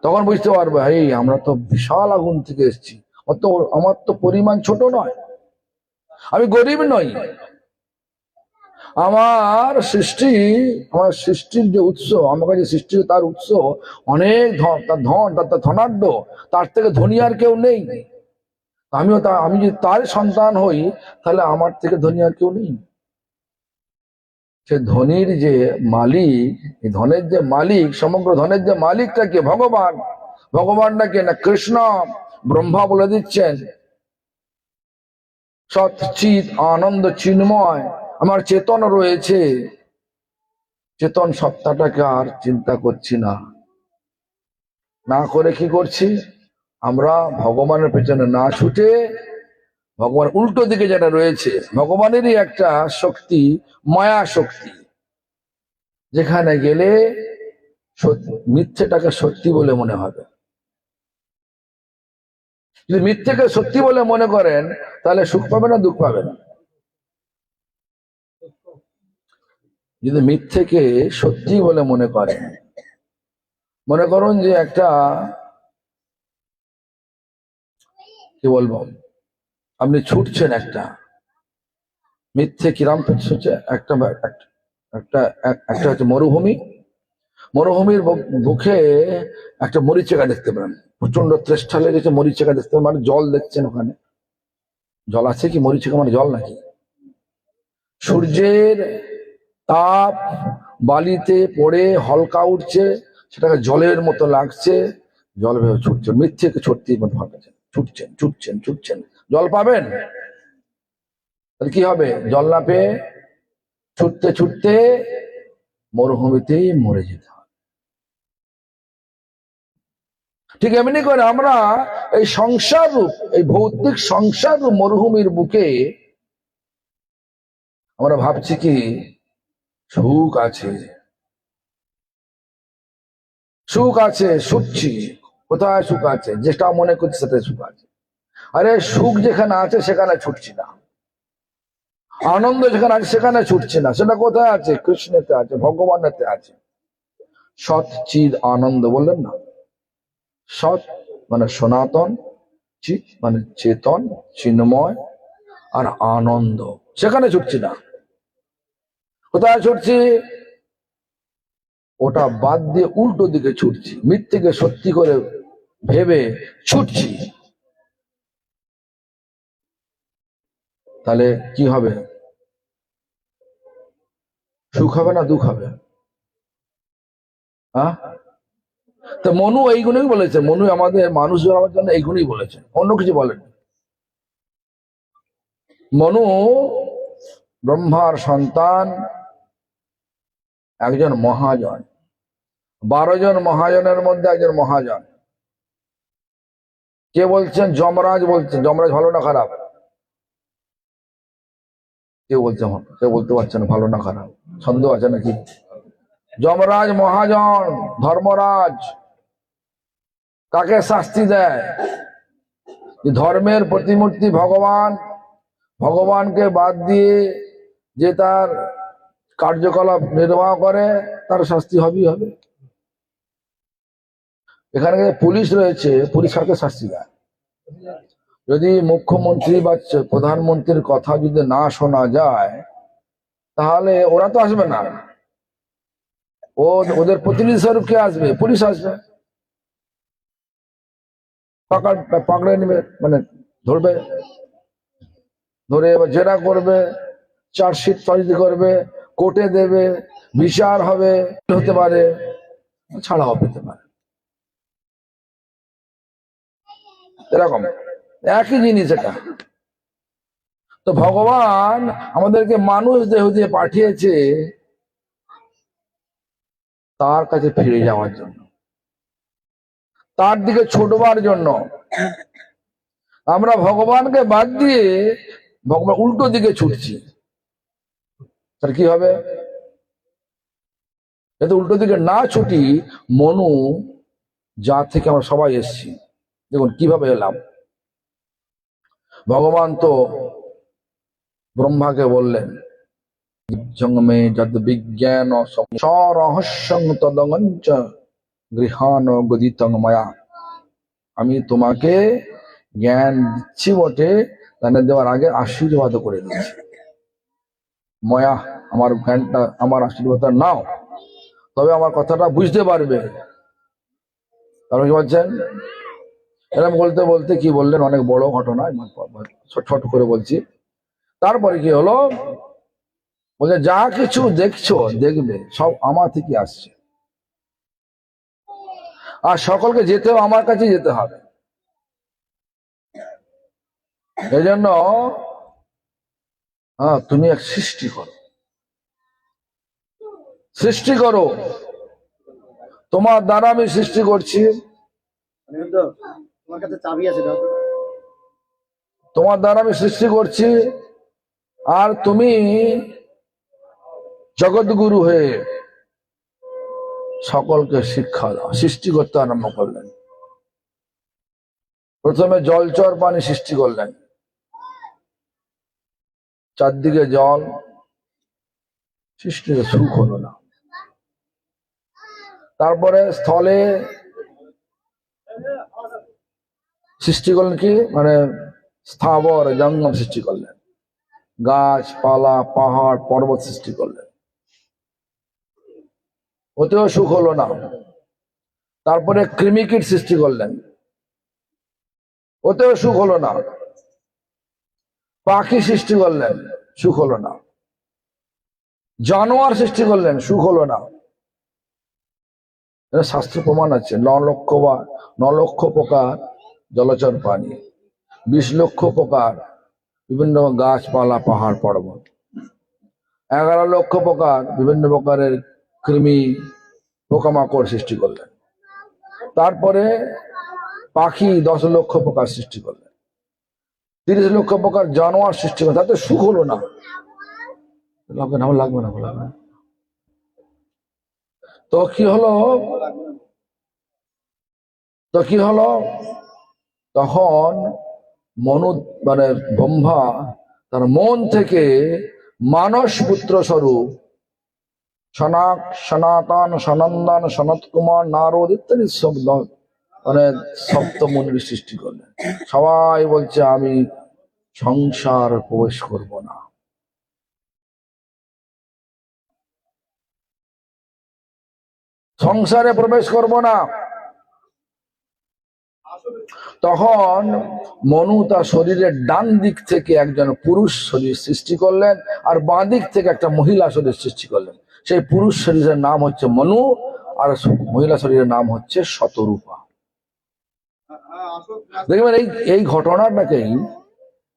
A: তখন বুঝতে পারবো, এই আমরা তো বিশাল আগুন থেকে এসেছি। আমার তো পরিমাণ ছোট নয়, আমি গরিব নই। আমার সৃষ্টির যে উৎস, আমার কাছে সৃষ্টির তার উৎস অনেক ধন, তার ধনাঢ্য, তার থেকে ধনী আর কেউ নেই। আমি যদি তার সন্তান হই, তাহলে আমার থেকে ধনী আর কেউ নেই। সে ধনির যে মালিক, এই ধনের যে মালিক, সমগ্র ধনের যে মালিকটা কে? ভগবান। ভগবানটা কে? না কৃষ্ণ। ব্রহ্মা বলে দিচ্ছেন, সৎচিৎ আনন্দ চিন্ময় আমার চেতন রয়েছে। চেতন সত্তাটাকে আর চিন্তা করছি না, না করে কি করছি? আমরা ভগবানের পেছনে না ছুটে, ভগবান উল্টো দিকে যেটা রয়েছে, ভগবানেরই একটা শক্তি, মায়া শক্তি, যেখানে গেলে মিথ্যেটাকে সত্যি বলে মনে হবে। যদি মিথ্যেকে সত্যি বলে মনে করেন, তাহলে সুখ পাবে না দুঃখ পাবেন? যদি মিথ্যেকে সত্যি বলে মনে করেন, মনে করুন যে একটা, কি বলবো, আপনি ছুটছেন একটা মিথ্যে, কিরাম হচ্ছে একটা একটা একটা হচ্ছে মরুভূমির বুকে একটা মরিচিকা দেখতে পারেন, প্রচন্ড তেষ্টা লেগেছে, মরিচিকা দেখতে পারেন, মানে জল দেখছেন ওখানে। জল আছে কি? মরিচিকা মানে জল নাকি? সূর্যের তাপ বালিতে পড়ে হলকা উঠছে, সেটাকে জলের মতো লাগছে, জল ভেবে ছুটছেন, মিথ্যেকে সত্যির মতো ভাবছেন, ছুটছেন, জল পাবেন? তাহলে কি হবে? জল না পেয়ে ছুটতে মরুভূমিতেই মরে যেতে হবে। ঠিক এমনি করে আমরা এই সংসার রূপ, এই ভৌতিক সংসার রূপ মরুভূমির বুকে আমরা ভাবছি কি সুখ আছে, ছুটছি। কোথায় সুখ আছে? যেটা মনে করছি সেটাই সুখ আছে। আরে সুখ যেখানে আছে সেখানে ছুটছি না, আনন্দ যেখানে আছে সেখানে ছুটছি না। সেটা কোথায় আছে? কৃষ্ণেতে আছে, ভগবানেতে আছে। সৎ চিদ আনন্দ বললেন না? সৎ মানে সনাতন, চিৎ মানে চেতন, চিন্ময়, আর আনন্দ, সেখানে ছুটছি না। কোথায় ছুটছি? ওটা বাদ দিয়ে উল্টো দিকে ছুটছি, মিথ্যেকে সত্যি করে ভেবে ছুটছি। তাহলে কি হবে? সুখ হবে না দুঃখ হবে? হ্যাঁ, তো মনু এইগুলোই বলেছে, মনু আমাদের মানুষ হওয়ার জন্য এইগুলোই বলেছে, অন্য কিছু বলেন। মনু ব্রহ্মার সন্তান, একজন মহাজন, 12 জন মহাজনের মধ্যে একজন মহাজন। কে বলছেন? যমরাজ বলছেন। যমরাজ ভালো না খারাপ? কেউ বলতে পারছেন ভালো না খারাপ, সন্দেহ আছে নাকি? যমরাজ মহাজন, ধর্মরাজ। কাকে শাস্তি দেয়? যে ধর্মের প্রতিমূর্তি ভগবান, ভগবানকে বাদ দিয়ে যে তার কার্যকলাপ নির্বাহ করে, তার শাস্তি হবেই হবে। এখানে পুলিশ রয়েছে, পুলিশ কাকে শাস্তি দেয়? যদি মুখ্যমন্ত্রী বা প্রধানমন্ত্রীর কথা যদি না শোনা যায়, তাহলে ওরা তো আসবে না, ওদের প্রতিনিধি স্বরূপ কে আসবে? পুলিশ আসবে, পাকড়ে নেবে, মানে ধরবে, ধরে এবার জেরা করবে, চার্জশিট তৈরি করবে, কোর্টে দেবে, বিচার হবে, হতে পারে, ছাড়াও পেতে পারে। এরকম একই জিনিস এটা। তো ভগবান আমাদেরকে মানুষ দেহ দিয়ে পাঠিয়েছে তার কাছে ফিরে যাওয়ার জন্য, তার দিকে ছুটবার জন্য। আমরা ভগবানকে বাদ দিয়ে ভগবান উল্টো দিকে ছুটছি, তার কি হবে? যাতে উল্টো দিকে না ছুটি, মনু যা থেকে আমরা সবাই এসছি, দেখুন কিভাবে এলাম। ভগবান তো ব্রহ্মাকে বললেন, জঙ্গমে যদ বিজ্ঞান সরহস্যং তদঙ্চ গৃহান গদিতং ময়া। আমি তোমাকে জ্ঞান দিচ্ছি বটে, জ্ঞান দেওয়ার আগে আশীর্বাদ করে দিচ্ছি। ময়া, আমার জ্ঞানটা, আমার আশীর্বাদটা নাও, তবে আমার কথাটা বুঝতে পারবে। তারপর কি বলছেন? এরকম বলতে বলতে কি বললেন, অনেক বড় ঘটনা, ছোট করে বলছি। তারপরে কি হলো? বলে যা কিছু দেখছো দেখবে সব আমার থেকে আসছে, আর সকলকে যেতেও আমার কাছে যেতে হবে। এই জন্য তুমি এক সৃষ্টি করো, সৃষ্টি করো। তোমার দ্বারা আমি সৃষ্টি করছি,
B: তোমার কাছে চাবি আছে,
A: তোমার দ্বারা আমি সৃষ্টি করছি, আর তুমি জগৎগুরু হয়ে সকলকে শিক্ষা দাও। সৃষ্টি করতে আরম্ভ করলেন। প্রথমে জলচর পানি সৃষ্টি করলেন, চারদিকে জল, সৃষ্টিতে সুখ হলো না। তারপরে স্থলে সৃষ্টি করলেন, কি মানে স্থাবর জঙ্গম সৃষ্টি করলেন, গাছপালা পাহাড় পর্বত সৃষ্টি করলেন, ওতেও সুখ হলো না। তারপরে কৃমিকীট সৃষ্টি করলেন, ওতেও সুখ হলো না। পাখি সৃষ্টি করলেন, সুখ হলো না। জানোয়ার সৃষ্টি করলেন, সুখ হলো না। শাস্ত্র প্রমাণ আছে, 9 লক্ষ প্রকার জলচর প্রাণী, 20 লক্ষ প্রকার বিভিন্ন গাছপালা পাহাড় পর্বত, 11 লক্ষ প্রকার বিভিন্ন প্রকারের কৃমি পোকামাকড় সৃষ্টি করলেন। তারপরে পাখি 10 লক্ষ প্রকার সৃষ্টি করলেন, 30 লক্ষ প্রকার জানোয়ার সৃষ্টি করলেন, তাতে সুখ হলো না। লাগবে না। তো কি হলো? তখন মনু মানে ব্রহ্মা তার মন থেকে মানস পুত্র স্বরূপ সনাতন, সনন্দন, সনত কুমার, নারদ ইত্যাদি শব্দ মানে সপ্তমুনির সৃষ্টি করলেন। সবাই বলছে আমি সংসার প্রবেশ করব না। সংসারে প্রবেশ করব না। তখন মনু তার শরীরের ডান দিক থেকে একজন পুরুষ শরীর সৃষ্টি করলেন, আর বাঁ দিক থেকে একটা মহিলা শরীর সৃষ্টি করলেন। সেই পুরুষ শরীরের নাম হচ্ছে মনু, আর মহিলা শরীরের নাম হচ্ছে শতরূপা। দেখবেন এই এই ঘটনাটাকেই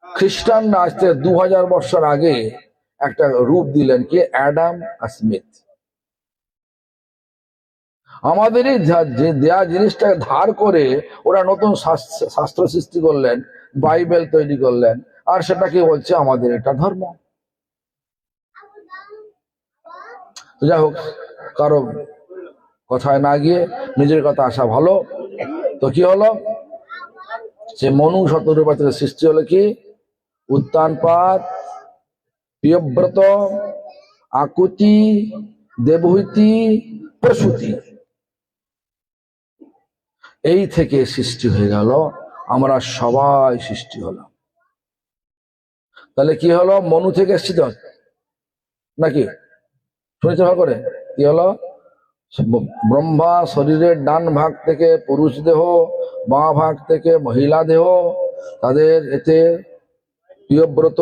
A: খ্রিস্টানরা আজ থেকে 2000 বছর আগে একটা রূপ দিলেন, কি অ্যাডাম আর স্মিথ। আমাদেরই যে দেয়া জিনিসটাকে ধার করে ওরা নতুন শাস্ত্র সৃষ্টি করলেন, বাইবেল তৈরি করলেন, আর সেটাকে বলছে আমাদের এটা ধর্ম। যাই হোক, কারো কথায় না গিয়ে নিজের কথা আসা ভালো। তো কি হলো, সে মনু শতরূপা থেকে সৃষ্টি হলো কি উত্তানপাদ, প্রিয়ব্রত, আকুতি, দেবহূতি, প্রসূতি, এই থেকে সৃষ্টি হয়ে গেল। আমরা সবাই সৃষ্টি হলাম। তাহলে কি হলো, মনু থেকে এসছি তো নাকি? শুনেছে ভালো করে? কি হলো, ব্রহ্মা শরীরের ডান ভাগ থেকে পুরুষ দেহ, বাঁ ভাগ থেকে মহিলা দেহ, তাদের এতে প্রিয়ব্রত,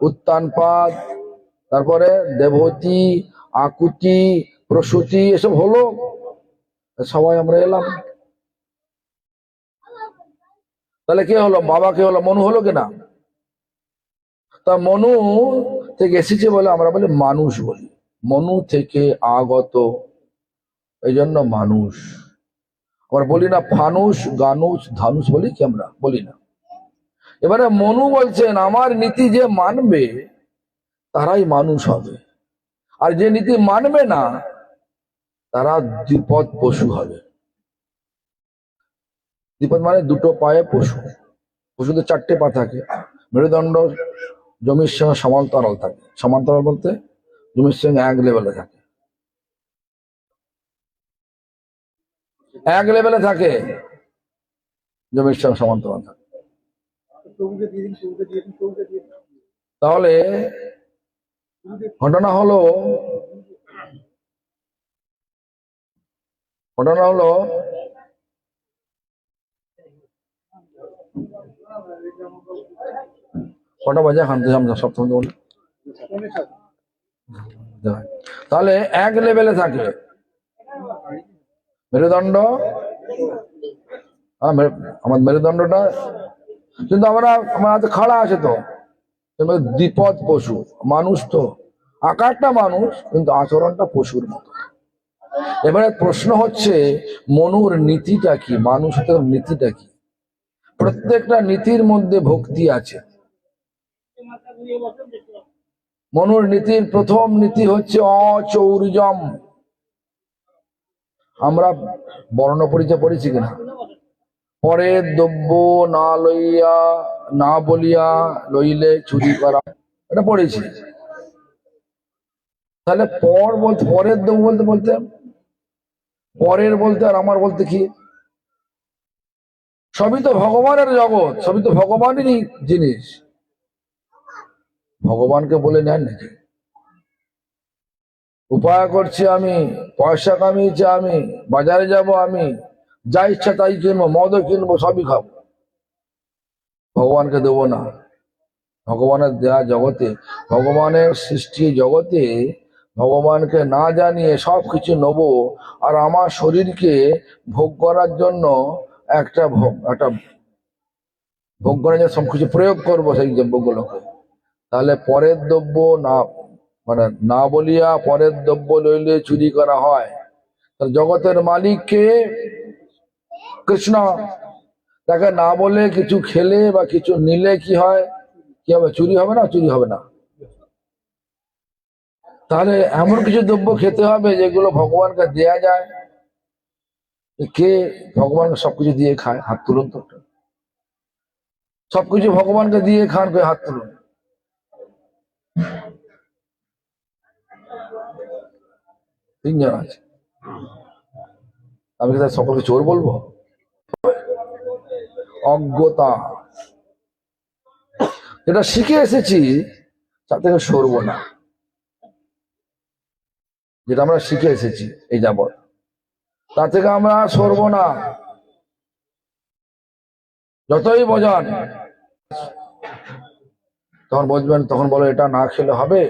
A: উত্তানপাদ, তারপরে দেবহূতি, আকুতি, প্রসূতি, এসব হলো। সবাই আমরা এলাম। তাহলে কে হলো, বাবা কে হলো, মনু হলো কিনা? তা মনু থেকে এসেছে বলে আমরা বলি মানুষ বলি, মনু থেকে আগত, এই জন্য মানুষ। আমরা বলি না ফানুষ, গানুষ, ধানুষ বলি কি? আমরা বলি না। এবারে মনু বলছেন আমার নীতি যে মানবে তারাই মানুষ হবে, আর যে নীতি মানবে না তারা দ্বিপদ পশু হবে। দ্বিপদ মানে দুটো পায়ে পশু। পশুদের 4টে পা থাকে, মেরুদণ্ড জমির সঙ্গে সমান্তরাল থাকে। সমান্তরাল বলতে জমির সঙ্গে এক লেভেলে থাকে, এক লেভেলে থাকে, জমির সঙ্গে সমান্তরাল থাকে। তাহলে ঘটনা হলো কটা বাজে এখন সপ্তম বলে, তাহলে এক লেভেলে থাকে মেরুদণ্ড। আমার মেরুদণ্ডটা কিন্তু আমরা হাতে খাড়া আছে তো, দ্বিপদ পশু। মানুষ তো আকারটা মানুষ, কিন্তু আচরণটা পশুর মতো। এবারে প্রশ্ন হচ্ছে মনুর নীতিটা কি, মানুষের নীতিটা কি? প্রত্যেকটা নীতির মধ্যে ভক্তি আছে। মনুর নীতির প্রথম নীতি হচ্ছে অচৌর্যম। আমরা বর্ণ পরিচয় পড়েছি কিনা? পরের দ্রব্য না লইয়া, না বলিয়া লইলে চুরি করা, এটা পড়েছি। তাহলে পর বলতে, পরের দ্রব্য বলতে বলতে, পরের বলতে আর আমার বলতে কি? সবই তো ভগবানের জগৎ, সবই তো ভগবানেরই জিনিস। ভগবানকে বলে নেন নাকি? উপায় করছি আমি, পয়সা কামিয়েছি আমি, বাজারে যাব আমি, যা ইচ্ছা তাই কিনবো, মদও কিনবো, সবই খাবো, ভগবানকে দেবো না। ভগবানের দেয়া জগতে, ভগবানের সৃষ্টি জগতে ভগবানকে না জানিয়ে সবকিছু নেবো, আর আমার শরীরকে ভোগ করার জন্য একটা ভোগ করার জন্য সবকিছু প্রয়োগ করবো সেই দ্রব্যগুলোকে। তাহলে পরের দ্রব্য না, মানে না বলিয়া পরের দ্রব্য লইলে চুরি করা হয়। তাহলে জগতের মালিককে কৃষ্ণ, তাকে না বলে কিছু খেলে বা কিছু নিলে কি হয়? কি হবে? চুরি হবে না? চুরি হবে না? তাহলে এমন কিছু দ্রব্য খেতে হবে যেগুলো ভগবানকে দেয়া যায়। কে ভগবানকে সবকিছু দিয়ে খায়? হাত তুলুন তো। সবকিছু ভগবানকে দিয়ে খান, করে হাত তুলুন। তিনজন আছে। আমি কি সকলকে চোর বলবো? অজ্ঞতা, যেটা শিখে এসেছি তা থেকে সরবো না। যেটা আমরা শিখে এসেছি এই যাবৎ, তা থেকে আমরা সরবো না। যতই বোঝান, তখন বুঝবেন, তখন বলো এটা না খেলে হবে?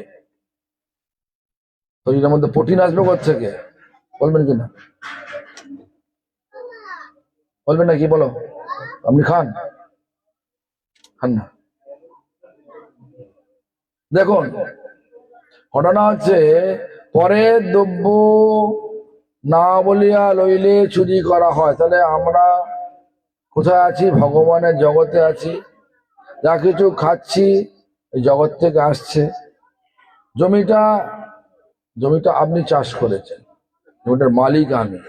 A: শরীরের মধ্যে প্রোটিন আসবে কোথা থেকে? বলবেন কি না? বলবেন না কি? বলো, আপনি খান খান না? দেখুন, ঘটনা হচ্ছে পরের দ্রব্য না বলিয়া লইলে চুরি করা হয়। তাহলে আমরা কোথায় আছি? ভগবানের জগতে আছি। যা কিছু খাচ্ছি এই জগৎ থেকে আসছে। জমিটা জমিটা আপনি চাষ করেছেন, জমিটার মালিক আমি।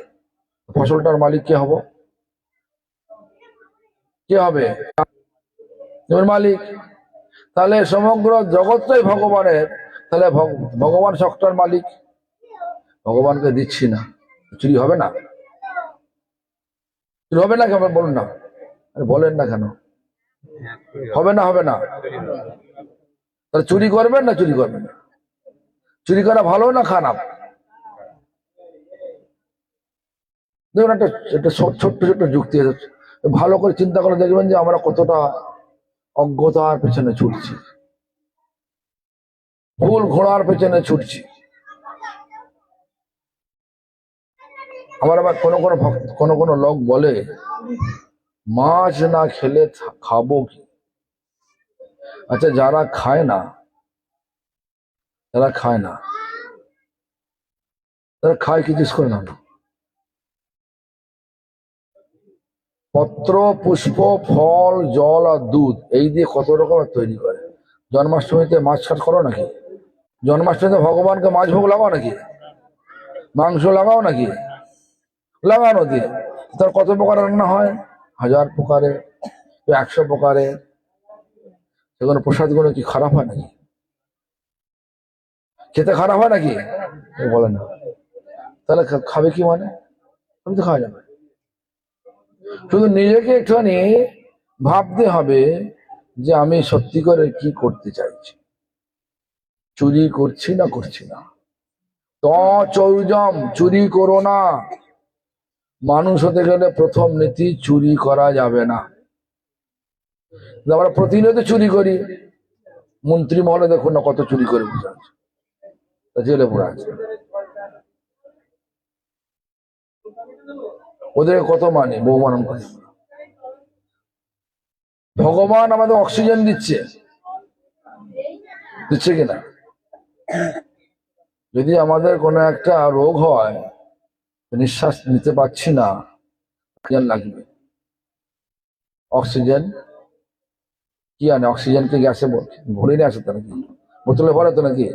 A: ফসলটার মালিক কে হব? কে হবে? জমির মালিক। তাহলে সমগ্র জগৎটাই ভগবানের। তাহলে ভগবান সকটার মালিক, ভগবানকে দিচ্ছি না, চুরি হবে না? চুরি হবে না কেন বলুন না? আরে বলেন না কেন? হবে না? হবে না? তাহলে চুরি করবেন না চুরি করবেন না? চুরি করা ভালো না খারাপ? দেখুন, একটা ছোট্ট ছোট্ট যুক্তি আছে, ভালো করে চিন্তা করে দেখবেন যে আমরা কতটা অজ্ঞতার পেছনে ছুটছি, ভুল ঘোড়ার পেছনে ছুটছি। আমার আবার কোনো কোনো লোক বলে, মাছ না খেলে খাবো কি? আচ্ছা, যারা খায় না তারা খায় কি জিনিস করে না? পত্র, পুষ্প, ফল, জল আর দুধ, এই দিয়ে কত রকমের তৈরি করে। জন্মাষ্টমীতে মাছ ছাড় করো নাকি? জন্মাষ্টমীতে ভগবানকে মাছ ভোগ লাগাও নাকি? মাংস লাগাও নাকি? লাগানো দিয়ে তার কত প্রকার রান্না হয়? 1000 প্রকারে, 100 প্রকারে। সেগুলো প্রসাদ গুলো কি খারাপ হয় নাকি? খেতে খারাপ হয় নাকি? বলে না। তাহলে খাবে কি মানে? আমি তো খাওয়া যাবে। শুধু নিজেকে একটুখানি ভাবতে হবে যে আমি সত্যি করে কি করতে চাইছি, চুরি করছি না। চৌজম, চুরি করো না। মানুষ হতে গেলে প্রথম নীতি, চুরি করা যাবে না। আমরা প্রতিনিয়ত চুরি করি। মন্ত্রী মহলে দেখুন না কত চুরি করে বসে আছে, জেলে পড়ে আছে। ওদের কত মানে বৌমানন করে। ভগবান আমাদের অক্সিজেন দিচ্ছে কিনা? যদি আমাদের কোনো একটা রোগ হয়, নিঃশ্বাস নিতে পারছি না, অক্সিজেন লাগবে। অক্সিজেন কি আনে? অক্সিজেনকে গ্যাসে ভরে নিয়ে আসে তো নাকি? বোতলে ভরে তো নাকি?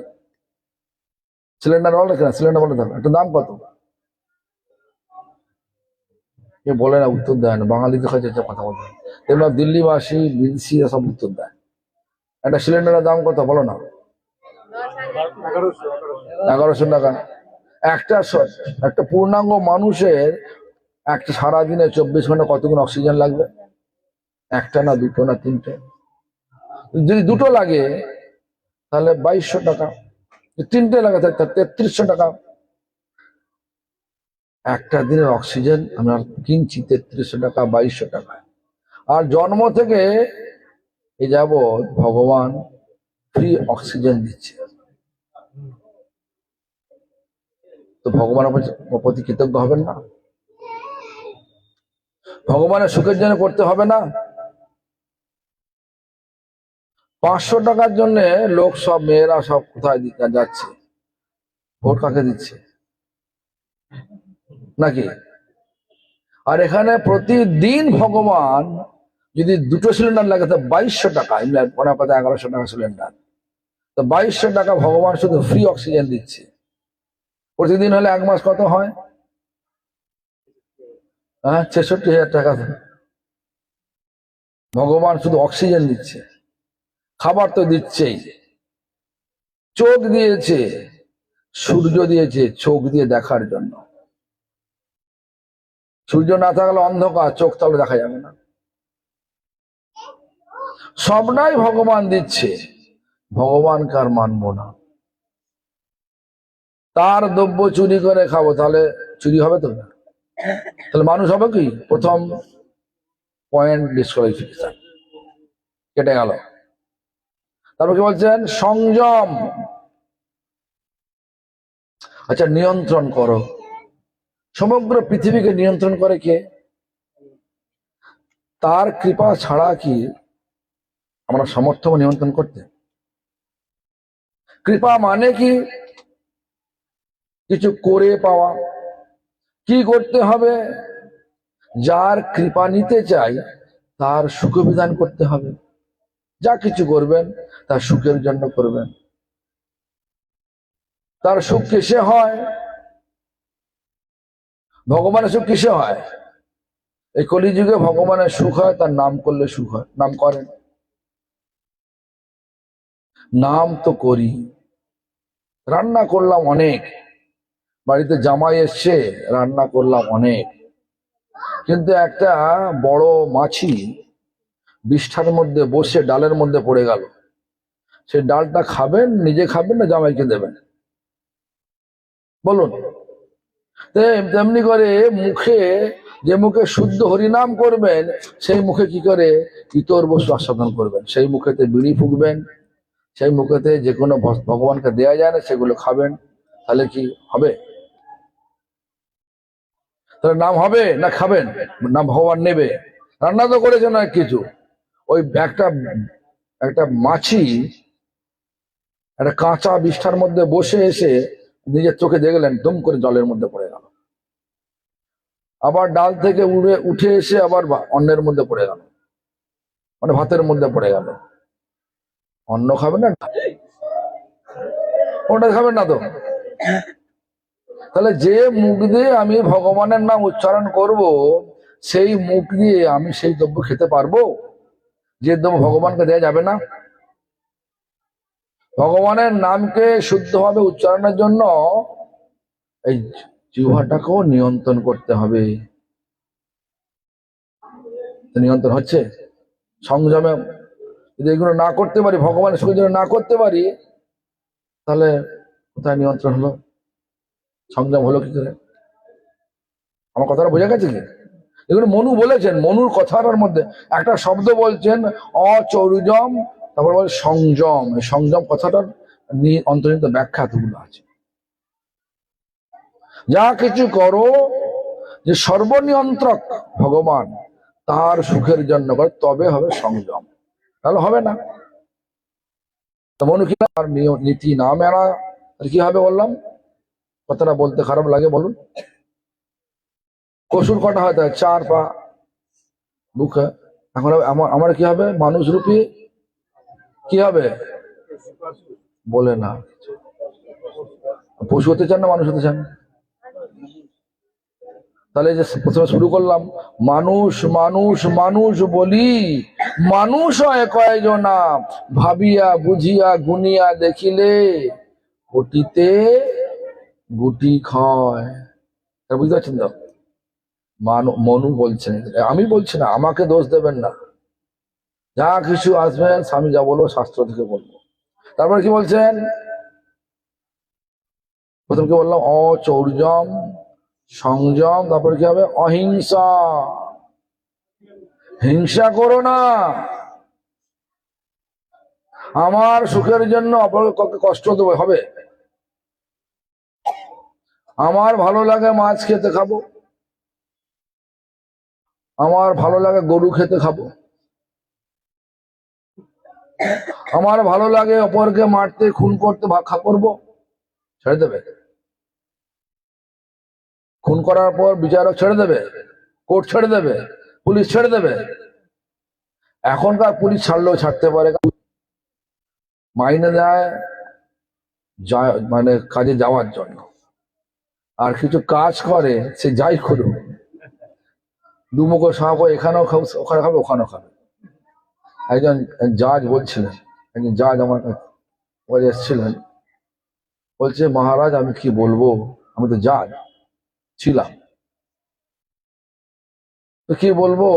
A: সিলিন্ডার বলে কিনা? সিলিন্ডার বলে তাহলে একটা দাম কত? এ বলে না, উত্তর দেয় না। বাঙালিদের কাছে কথা বলতে, এবার দিল্লিবাসী বিদেশি সব উত্তর দেয়। একটা সিলিন্ডারের দাম কত বলো না? 1100 টাকা। একটা পূর্ণাঙ্গ মানুষের একটা সারাদিনে 24 ঘন্টা কতগুণ অক্সিজেন লাগবে? একটা না, দুটো না, তিনটে? যদি দুটো লাগে তাহলে 2200 টাকা, তিনটে লাগে তাহলে 3300 টাকা। একটা দিনের অক্সিজেন আমরা কিনছি 3300 টাকা, 2200 টাকা। আর জন্ম থেকে এই যাবৎ ভগবান ফ্রি অক্সিজেন দিচ্ছে। তো ভগবানের প্রতি কৃতজ্ঞ হবেন না? ভগবানের সুখের জন্য করতে হবে না? 500 টাকার জন্য লোক সব, মেয়েরা সব কোথায় যাচ্ছে? ভোট কাকে দিচ্ছে নাকি? আর এখানে প্রতিদিন ভগবান যদি দুটো সিলিন্ডার লাগে তো 2200 টাকা, 1100 টাকা সিলিন্ডার। তো 2200 টাকা ভগবান শুধু ফ্রি অক্সিজেন দিচ্ছে। প্রতিদিন হলে 1 মাস কত হয়? 66,000 টাকা। ভগবান শুধু অক্সিজেন দিচ্ছে, খাবার তো দিচ্ছেই, চোখ দিয়েছে, সূর্য দিয়েছে চোখ দিয়ে দেখার জন্য। সূর্য না থাকলে অন্ধকার, চোখ তাহলে দেখা যাবে না। সবটাই ভগবান দিচ্ছে, ভগবানকে আর মানবো না। তার দ্রব্য চুরি করে খাবো, তাহলে চুরি হবে তো না? তাহলে মানুষ হবে কি? প্রথম পয়েন্ট ডিসকোয়ালিফিকেশন, কেটে গেল। তারপর কি বলছেন? সংযম। আচ্ছা, নিয়ন্ত্রণ করো। সমগ্র পৃথিবীকে নিয়ন্ত্রণ করে কে? তার কৃপা ছাড়া কি আমরা সমর্থ নিয়ন্ত্রণ করতে? কৃপা মানে কি? কিছু করে পাওয়া। কি করতে হবে? যার কৃপা নিতে চাই তার সুখ বিধান করতে হবে। যা কিছু করবেন তার সুখের জন্য করবেন। তার সুখ কিসে হয়? ভগবানের সুখ কিসে হয়? এই কলিযুগে ভগবানের সুখ হয় তার নাম করলে সুখ হয়। নাম করেন? নাম তো করি। রান্না করলাম অনেক, বাড়িতে জামাই এসছে, রান্না করলাম অনেক, কিন্তু একটা বড় মাছি বিষ্ঠার মধ্যে বসে ডালের মধ্যে পড়ে গেল। সেই ডালটা খাবেন, নিজে খাবেন না জামাইকে দেবেন? বলুন। তেমনি করে মুখে, যে মুখে শুদ্ধ হরিনাম করবেন সেই মুখে কি করে ইতর বস্তু আস্বাদন করবেন? সেই মুখেতে বিড়ি ফুঁকবেন, সেই মুখেতে যে কোনো ভগবানকে দেয়া যায় না সেগুলো খাবেন। তাহলে কি হবে? তাহলে নাম হবে না খাবেন? না ভগবান নেবে? রান্না তো করেছেন অনেক কিছু। ওই একটা একটা মাছি একটা কাঁচা বিষ্ঠার মধ্যে বসে এসে নিজের চোখে দেখলেন দুম করে জলের মধ্যে পড়ে গেল। আবার ডাল থেকে উঠে এসে আবার অন্নের মধ্যে পড়ে গেল, মানে ভাতের মধ্যে পড়ে গেল। অন্ন খাবেন না? ওটা খাবেন না তো? তাহলে যে মুখ দিয়ে আমি ভগবানের নাম উচ্চারণ করব, সেই মুখ দিয়ে আমি সেই দ্রব্য খেতে পারবো যে দ্রব্য ভগবানকে দেয়া যাবে না? ভগবানের নামকে শুদ্ধভাবে উচ্চারণের জন্য এই জিহ্বাটাকেও নিয়ন্ত্রণ করতে হবে। নিয়ন্ত্রণ হচ্ছে সংযমে। যদি এগুলো না করতে পারি, ভগবানের সুখের জন্য না করতে পারি, তাহলে কোথায় নিয়ন্ত্রণ হলো? সংযম হলো কি করে? আমার কথাটা বোঝা গেছে কি? এগুলো মনু বলেছেন। মনুর কথাটার মধ্যে একটা শব্দ বলছেন অচৌর্যম, তারপর বলে সংযম। এই সংযম কথাটার অন্তর্নিহিত ব্যাখ্যা এতগুলো আছে। যা কিছু করো যে সর্বনিয়ন্ত্রক ভগবান তার সুখের জন্য করে, তবে হবে সংযম, তাহলে হবে না। মনু কি আর নীতি না মেনা আর কি হবে? বললাম, কথাটা বলতে খারাপ লাগে বলুন। কসুর কটা হয়? 4 পা বুকে। এখন আমার কি হবে? মানুষ রূপী কি হবে? বলে না। পশু হতে চান না মানুষ হতে চান? তাহলে যে প্রথমে শুরু করলাম, মানুষ মানুষ মানুষ বলি, মানুষ হয় কয়জনা, ভাবিয়া বুঝিয়া গুনিয়া দেখিলে কোটিতে গুটি ক্ষয়। বুঝতে পারছেন তো? মনু বলছেন, আমি বলছি না, আমাকে দোষ দেবেন না। যা কিছু আসবেন স্বামী যা বলবো শাস্ত্র থেকে বলবো। তারপর কি বলছেন? প্রথম কি বললাম? অচৌর্যম, সংযম। তারপর কি হবে? অহিংসা। হিংসা করো না। আমার সুখের জন্য অপরকে কষ্ট দেবো হবে? আমার ভালো লাগে মাছ খেতে খাবো, আমার ভালো লাগে গরু খেতে খাবো, আমার ভালো লাগে অপরকে মারতে খুন করতে করবো, ছেড়ে দেবে? খুন করার পর বিচারক ছেড়ে দেবে? কোর্ট ছেড়ে দেবে? পুলিশ ছেড়ে দেবে? এখনকার পুলিশ ছাড়লেও ছাড়তে পারে, মাইনে দেয় মানে কাজে যাওয়ার জন্য। আর কিছু কাজ করে সে যাই করুক, দুমুখো সাপ এখানেও খাবো, ওখানে খাবে, ওখানেও খাবে। একজন জাজ বলছিলেন, একজন জাজ আমার কাছে এসেছিলেন, বলছে মহারাজ আমি কি বলবো, আমি তো জাজ ছিলাম, তো কি বলবো।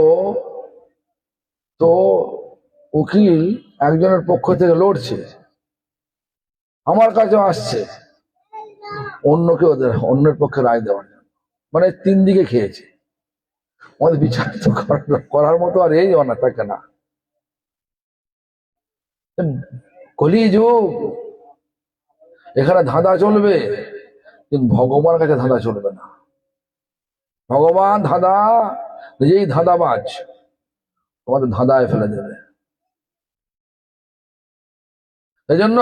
A: তো উকিল একজনের পক্ষ থেকে লড়ছে, আমার কাছেও আসছে অন্যের পক্ষে রায় দেওয়ার জন্য। মানে 3 দিকে খেয়েছে। আমাদের বিচার তো করার মতো আর এই না, থাকে না। কলিযুগ, এখানে ধাঁধা চলবে, কিন্তু ভগবানের কাছে ধাঁধা চলবে না। ভগবান ধাঁধা, নিজেই ধাঁধাবাজ, তোমাদের ধাঁধায় ফেলে দেবে। এই জন্য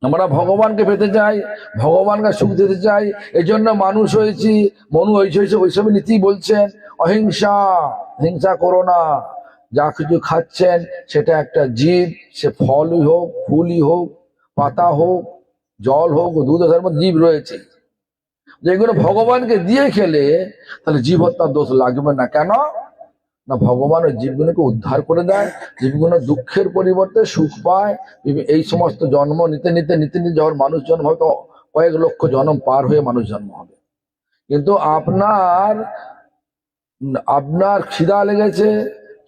A: আমরা ভগবানকে পেতে চাই, ভগবানকে সুখ দিতে চাই। এই জন্য মানুষ হয়েছি, মনু হয়েছে, ওইসব নীতি বলছেন অহিংসা, হিংসা করো না। যা কিছু খাচ্ছেন সেটা একটা জীব, সে ফলই হোক, ফুলই হোক, পাতা হোক, জল হোক, দুধ, এর মধ্যে জীব রয়েছে। যেগুলো ভগবানকে দিয়ে খেলে তাহলে জীব হত্যার দোষ লাগবে না। কেন না, ভগবান ওই জীবগুলোকে উদ্ধার করে দেয়, জীবগুলো দুঃখের পরিবর্তে সুখ পায়। এই সমস্ত জন্ম নিতে নিতে নিতে নিতে যখন মানুষ জন্ম হবে, তো কয়েক লক্ষ জন্ম পার হয়ে মানুষ জন্ম হবে। কিন্তু আপনার খিদা লেগেছে,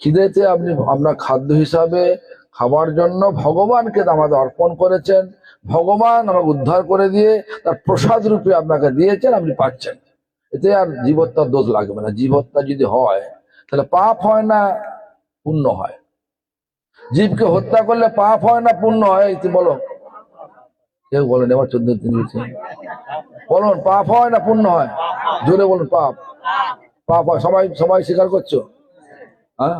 A: খিদেতে আপনি আপনার খাদ্য হিসাবে খাবার জন্য ভগবানকে আমাদের অর্পণ করেছেন, ভগবান আমাকে উদ্ধার করে দিয়ে তার প্রসাদ রূপে আপনাকে দিয়েছেন, আপনি পাচ্ছেন। এতে আর জীবহত্যার দোষ লাগবে না। জীবহত্যা যদি হয় তাহলে পাপ হয় না পুণ্য হয়? জীবকে হত্যা করলে পাপ হয় না পুণ্য হয়? এই বলো, কেউ বলেন, এবার 14 বলুন, পাপ হয় না পুণ্য হয়? জোরে বলুন। পাপ, পাপ হয়। সবাই সবাই স্বীকার করছো? হ্যাঁ,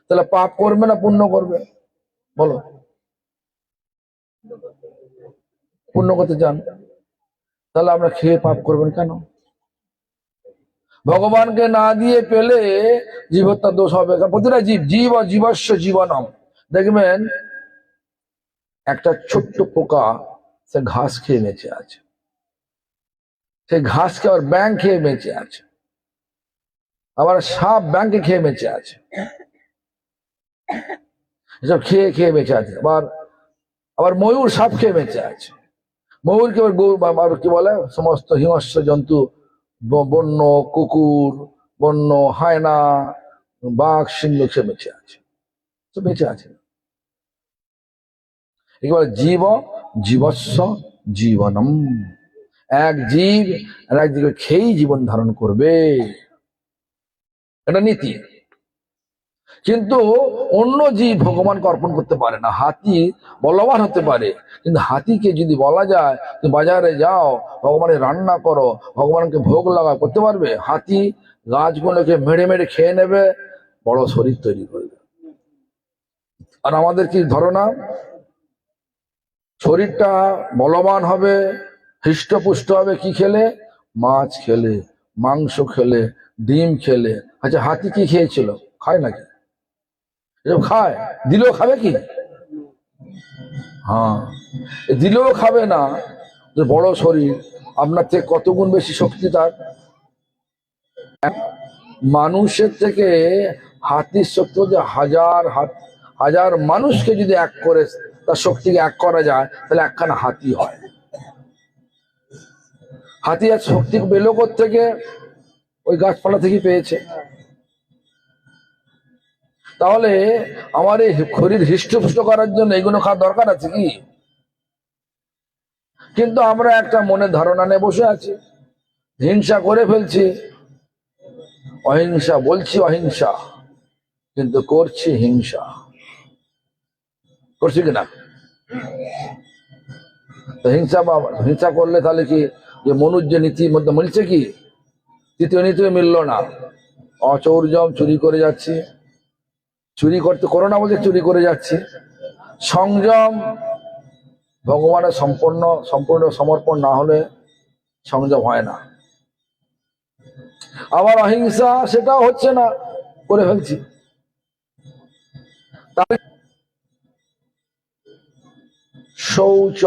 A: তাহলে পাপ করবে না পুণ্য করবে? বলো, পুণ্য করতে চান, তাহলে আমরা খেয়ে পাপ করবেন কেন? ভগবানকে না দিয়ে পেলে জীবহত্যার দোষ হবে। প্রতিটা জীব, জীব ও জীবস্য জীবনম। দেখবেন একটা ছোট্ট পোকা, সে ঘাস খেয়ে বেঁচে আছে, সে ঘাসকে আবার ব্যাঙ খেয়ে বেঁচে আছে, আবার সাপ ব্যাঙকে খেয়ে বেঁচে আছে, এসব খেয়ে খেয়ে বেঁচে আছে। আবার ময়ূর সাপ খেয়ে বেঁচে আছে। ময়ূরকে আবার কি বলে, সমস্ত হিংস্র জন্তু, বন্য কুকুর, বন্য হায়না, বাঘ, সিংহ খেয়ে বেঁচে আছে, তো বেঁচে আছে। একেবারে জীব জীবস্য জীবনম। এক জীব আর এক জীবকে খেয়েই জীবন ধারণ করবে, এটা নীতি। কিন্তু অন্য জীব ভগবানকে অর্পণ করতে পারে না। হাতি বলবান হতে পারে, কিন্তু হাতিকে যদি বলা যায় তুমি বাজারে যাও, ভগবানের রান্না করো, ভগবানকে ভোগ লাগাও, করতে পারবে? হাতি গাছগুলোকে মেরে মেরে খেয়ে নেবে, বড় শরীর তৈরি করবে। আর আমাদের কি ধারণা, শরীরটা বলবান হবে, হৃষ্টপুষ্ট হবে কি খেলে? মাছ খেলে, মাংস খেলে, ডিম খেলে। আচ্ছা, হাতি কি খেয়েছিল? খায় নাকি? এসব খায়? দিলেও খাবে কি? হ্যাঁ, দিলেও খাবে না। যে বড় শরীর, আপনার থেকে কত গুণ বেশি শক্তি তার। মানুষের থেকে হাতির শক্তি হচ্ছে হাজার মানুষকে যদি এক করে তার শক্তিকে এক করা যায়, তাহলে একখানা হাতি হয়। হাতি আর শক্তি পেলো থেকে ওই গাছপালা থেকে পেয়েছে। তাহলে আমার এই শরীর হৃষ্টপুষ্ট করার জন্য এগুলো খাওয়ার দরকার আছে কি? কিন্তু আমরা একটা মনের ধারণা নিয়ে বসে আছি, হিংসা করে ফেলছি। অহিংসা বলছি অহিংসা, কিন্তু করছি হিংসা। করছি কিনা? তো হিংসা করলে তাহলে কি যে মনুর যে নীতির মধ্যে মিলছে কি? তৃতীয় নীতিও মিলল না। অচৌর্যম, চুরি করে যাচ্ছি, চুরি করতে করো না বলতে চুরি করে যাচ্ছি। সংযম, ভগবানের সম্পূর্ণ সমর্পণ না হলে সংযম হয় না। আবার অহিংসা, সেটাও হচ্ছে না, করে ফেলছি। শৌচ,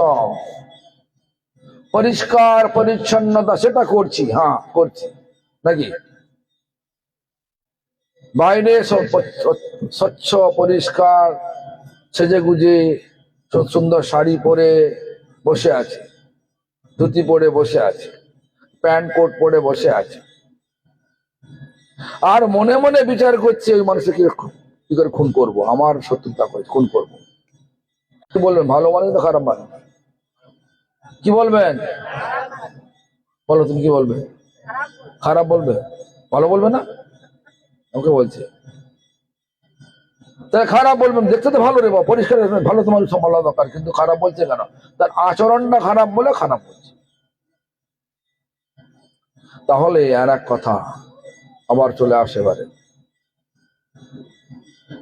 A: পরিষ্কার পরিচ্ছন্নতা, সেটা করছি, হ্যাঁ করছি নাকি? বাইরে স্বচ্ছ পরিষ্কার সেজে গুজে সুন্দর শাড়ি পরে বসে আছে, ধুতি পরে বসে আছে, প্যান্ট কোট পরে বসে আছে, আর মনে মনে বিচার করছে ওই মানুষকে কি করে খুন করব, আমার শত্রুতা করে খুন করব। কি বলবেন, ভালো মানুষ না খারাপ মানুষ? কি বলবেন? বলো, তুমি কি বলবে? খারাপ বলবে? ভালো বলবে না? ওকে বলছে তাই খারাপ বলবেন। দেখতে তো ভালো রে বাবা, পরিষ্কার ভালো, তোমার বলা দরকার, কিন্তু খারাপ বলছে কেন? তার আচরণটা খারাপ বলে খারাপ বলছে। তাহলে আর এক কথা আবার চলে আসে।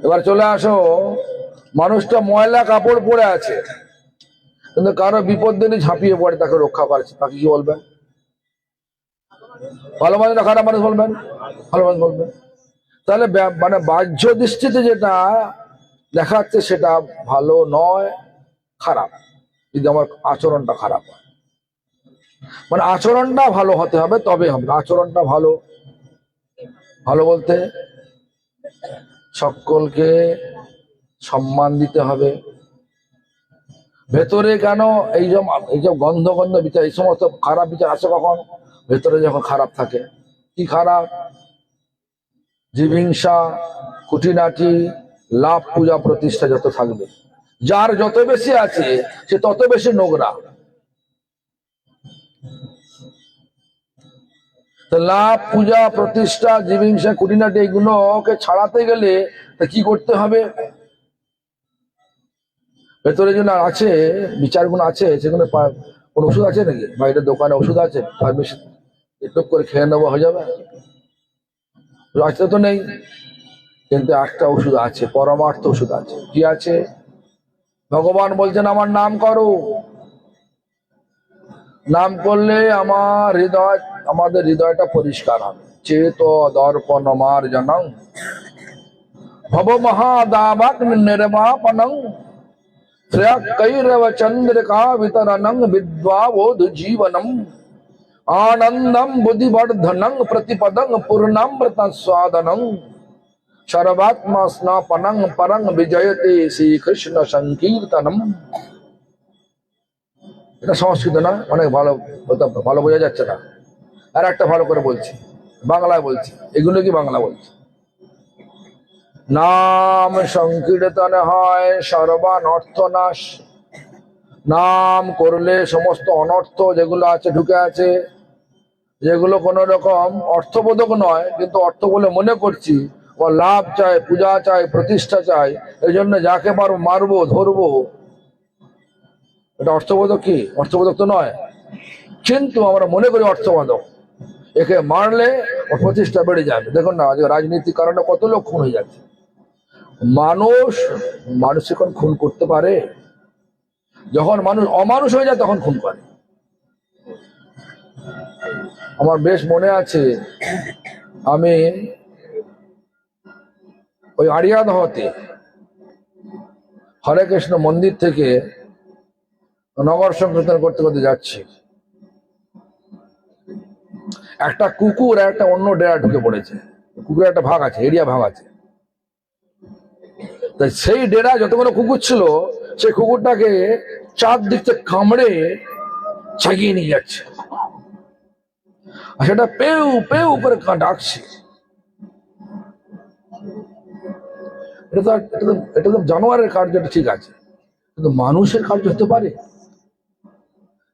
A: এবার চলে আসো, মানুষটা ময়লা কাপড় পরে আছে, কিন্তু কারো বিপদ দিনে ঝাঁপিয়ে পড়ে তাকে রক্ষা করছে, তাকে কি বলবেন? ভালো মানুষ না খারাপ মানুষ বলবেন? ভালো মানুষ বলবেন। তাহলে মানে বাহ্য দৃষ্টিতে যেটা দেখাচ্ছে সেটা ভালো নয়, খারাপ। যদি আমার আচরণটা খারাপ হয়, মানে আচরণটা ভালো হতে হবে, তবে হবে। আচরণটা ভালো, ভালো বলতে সকলকে সম্মান দিতে হবে। ভেতরে কেন এই যে গন্ধ গন্ধ বিচার, এই সমস্ত খারাপ বিচার আসে কখন? ভেতরে যখন খারাপ থাকে। কি খারাপ? জীবহিংসা, খুঁটিনাটি, লাভ, পূজা প্রতিষ্ঠা যত থাকবে, যার যত বেশি আছে সে তত বেশি নোংরা। লাভ, পূজা প্রতিষ্ঠা, জীবহিংসা, খুঁটিনাটি এইগুলোকে ছাড়াতে গেলে তা কি করতে হবে? ভেতরে যেন আছে বিচারগুলো আছে, সেগুলো কোন ওষুধ আছে নাকি? বাইরের দোকানে ওষুধ আছে, ফার্মেসি একটু করে খেয়ে নেবো, হয়ে যাবে? আছে তো নেই, কিন্তু একটা ওষুধ আছে, পরমার্থ ওষুধ আছে। কি আছে? ভগবান বলছেন আমার নাম করো। নাম করলে আমাদের হৃদয়টা পরিষ্কার হবে। চেত দর্পণ মার্জনং ভব মহাদাবাক নির্মাপনং শ্রেয়কৈরব চন্দ্রিকা বিতরণং বিদ্বাবোধ জীবনম आनंदम बुद्धिवर्धनं प्रतिपदं पूर्णामृत स्वादनं सर्वात्मा स्नापनं परं विजयते श्री कृष्ण संकीर्तनम। এটা সংস্কৃত না, অনেক ভালো, ভালো বোঝা যাচ্ছে না। আর একটা ভালো করে বলছি, বাংলায় বলছি। এগুলো কি বাংলা বলছি? নাম সংকীর্তন হয় সর্বানর্থ নাশ। নাম করলে সমস্ত অনর্থ যেগুলো আছে, ঢুকে আছে, যেগুলো কোন রকম অর্থবোধক নয়, কিন্তু অর্থ বলে মনে করছি, ও লাভ চাই, পূজা চাই, প্রতিষ্ঠা চাই, এই জন্য যাকে পারবো মারবো, ধরবো, এটা অর্থবোধক? কি অর্থবোধক তো নয়, কিন্তু আমরা মনে করি অর্থবোধক। একে মারলে ওর প্রতিষ্ঠা বেড়ে যাবে। দেখুন না, আজকে রাজনীতির কারণে কত লোক খুন হয়ে যাচ্ছে। মানুষ এখন খুন করতে পারে? যখন মানুষ অমানুষ হয়ে যায় তখন খুন করে। আমার বেশ মনে আছে, আমি ওই আড়িয়াদহতে হরে কৃষ্ণ মন্দির থেকে নগর সংকীর্তন করতে করতে যাচ্ছি, একটা কুকুর একটা অন্য ডেরা ঢুকে পড়েছে। কুকুরের একটা ভাগ আছে, এরিয়া ভাগ আছে। তাই সেই ডেরা যতগুলো কুকুর ছিল, সেই কুকুরটাকে চারদিক থেকে কামড়ে ছাগিয়ে নিয়ে যাচ্ছে, আর সেটা পেউ পেউ করে ডাকছে। এটা তো জানোয়ারের কার্য, ঠিক আছে, কিন্তু মানুষের কার্য হতে পারে?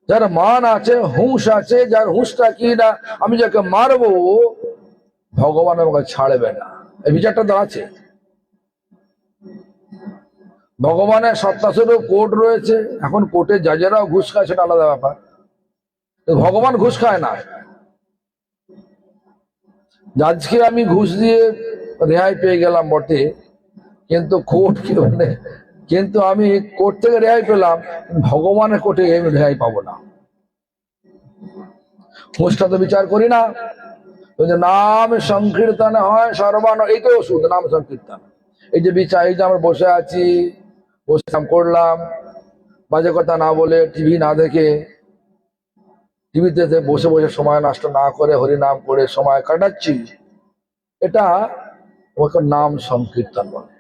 A: যার মান আছে, হুঁশ আছে, যার হুঁশটা কি না আমি যাকে মারবো ভগবান আমাকে ছাড়বে না, এই বিচারটা তো আছে। ভগবানের সত্তাস্বরূপ কোর্ট রয়েছে, এখন কোর্টে জাজেরাও ঘুষ খায়, সেটা আলাদা ব্যাপার। ভগবান ঘুষ খায় না। জাজকে আমি ঘুষ দিয়ে রেহাই পেয়ে গেলাম বটে, কিন্তু কোর্ট কি মানে, কিন্তু আমি কোর্ট থেকে রেহাই পেলাম, ভগবানের কোর্টে আমি রেহাই পাবো না। ঘুষটা তো বিচার করি না। নাম সংকীর্তন হয় সর্বান, এই তো ওষুধ, নাম সংকীর্তন। এই যে বিচার, এই যে আমরা বসে আছি, বসে করলাম, বাজে কথা না বলে, টিভি না দেখে, টিভিতে বসে বসে সময় নষ্ট না করে হরিনাম করে সময় কাটাচ্ছি, এটা ওকে নাম সংকীর্তন বলে।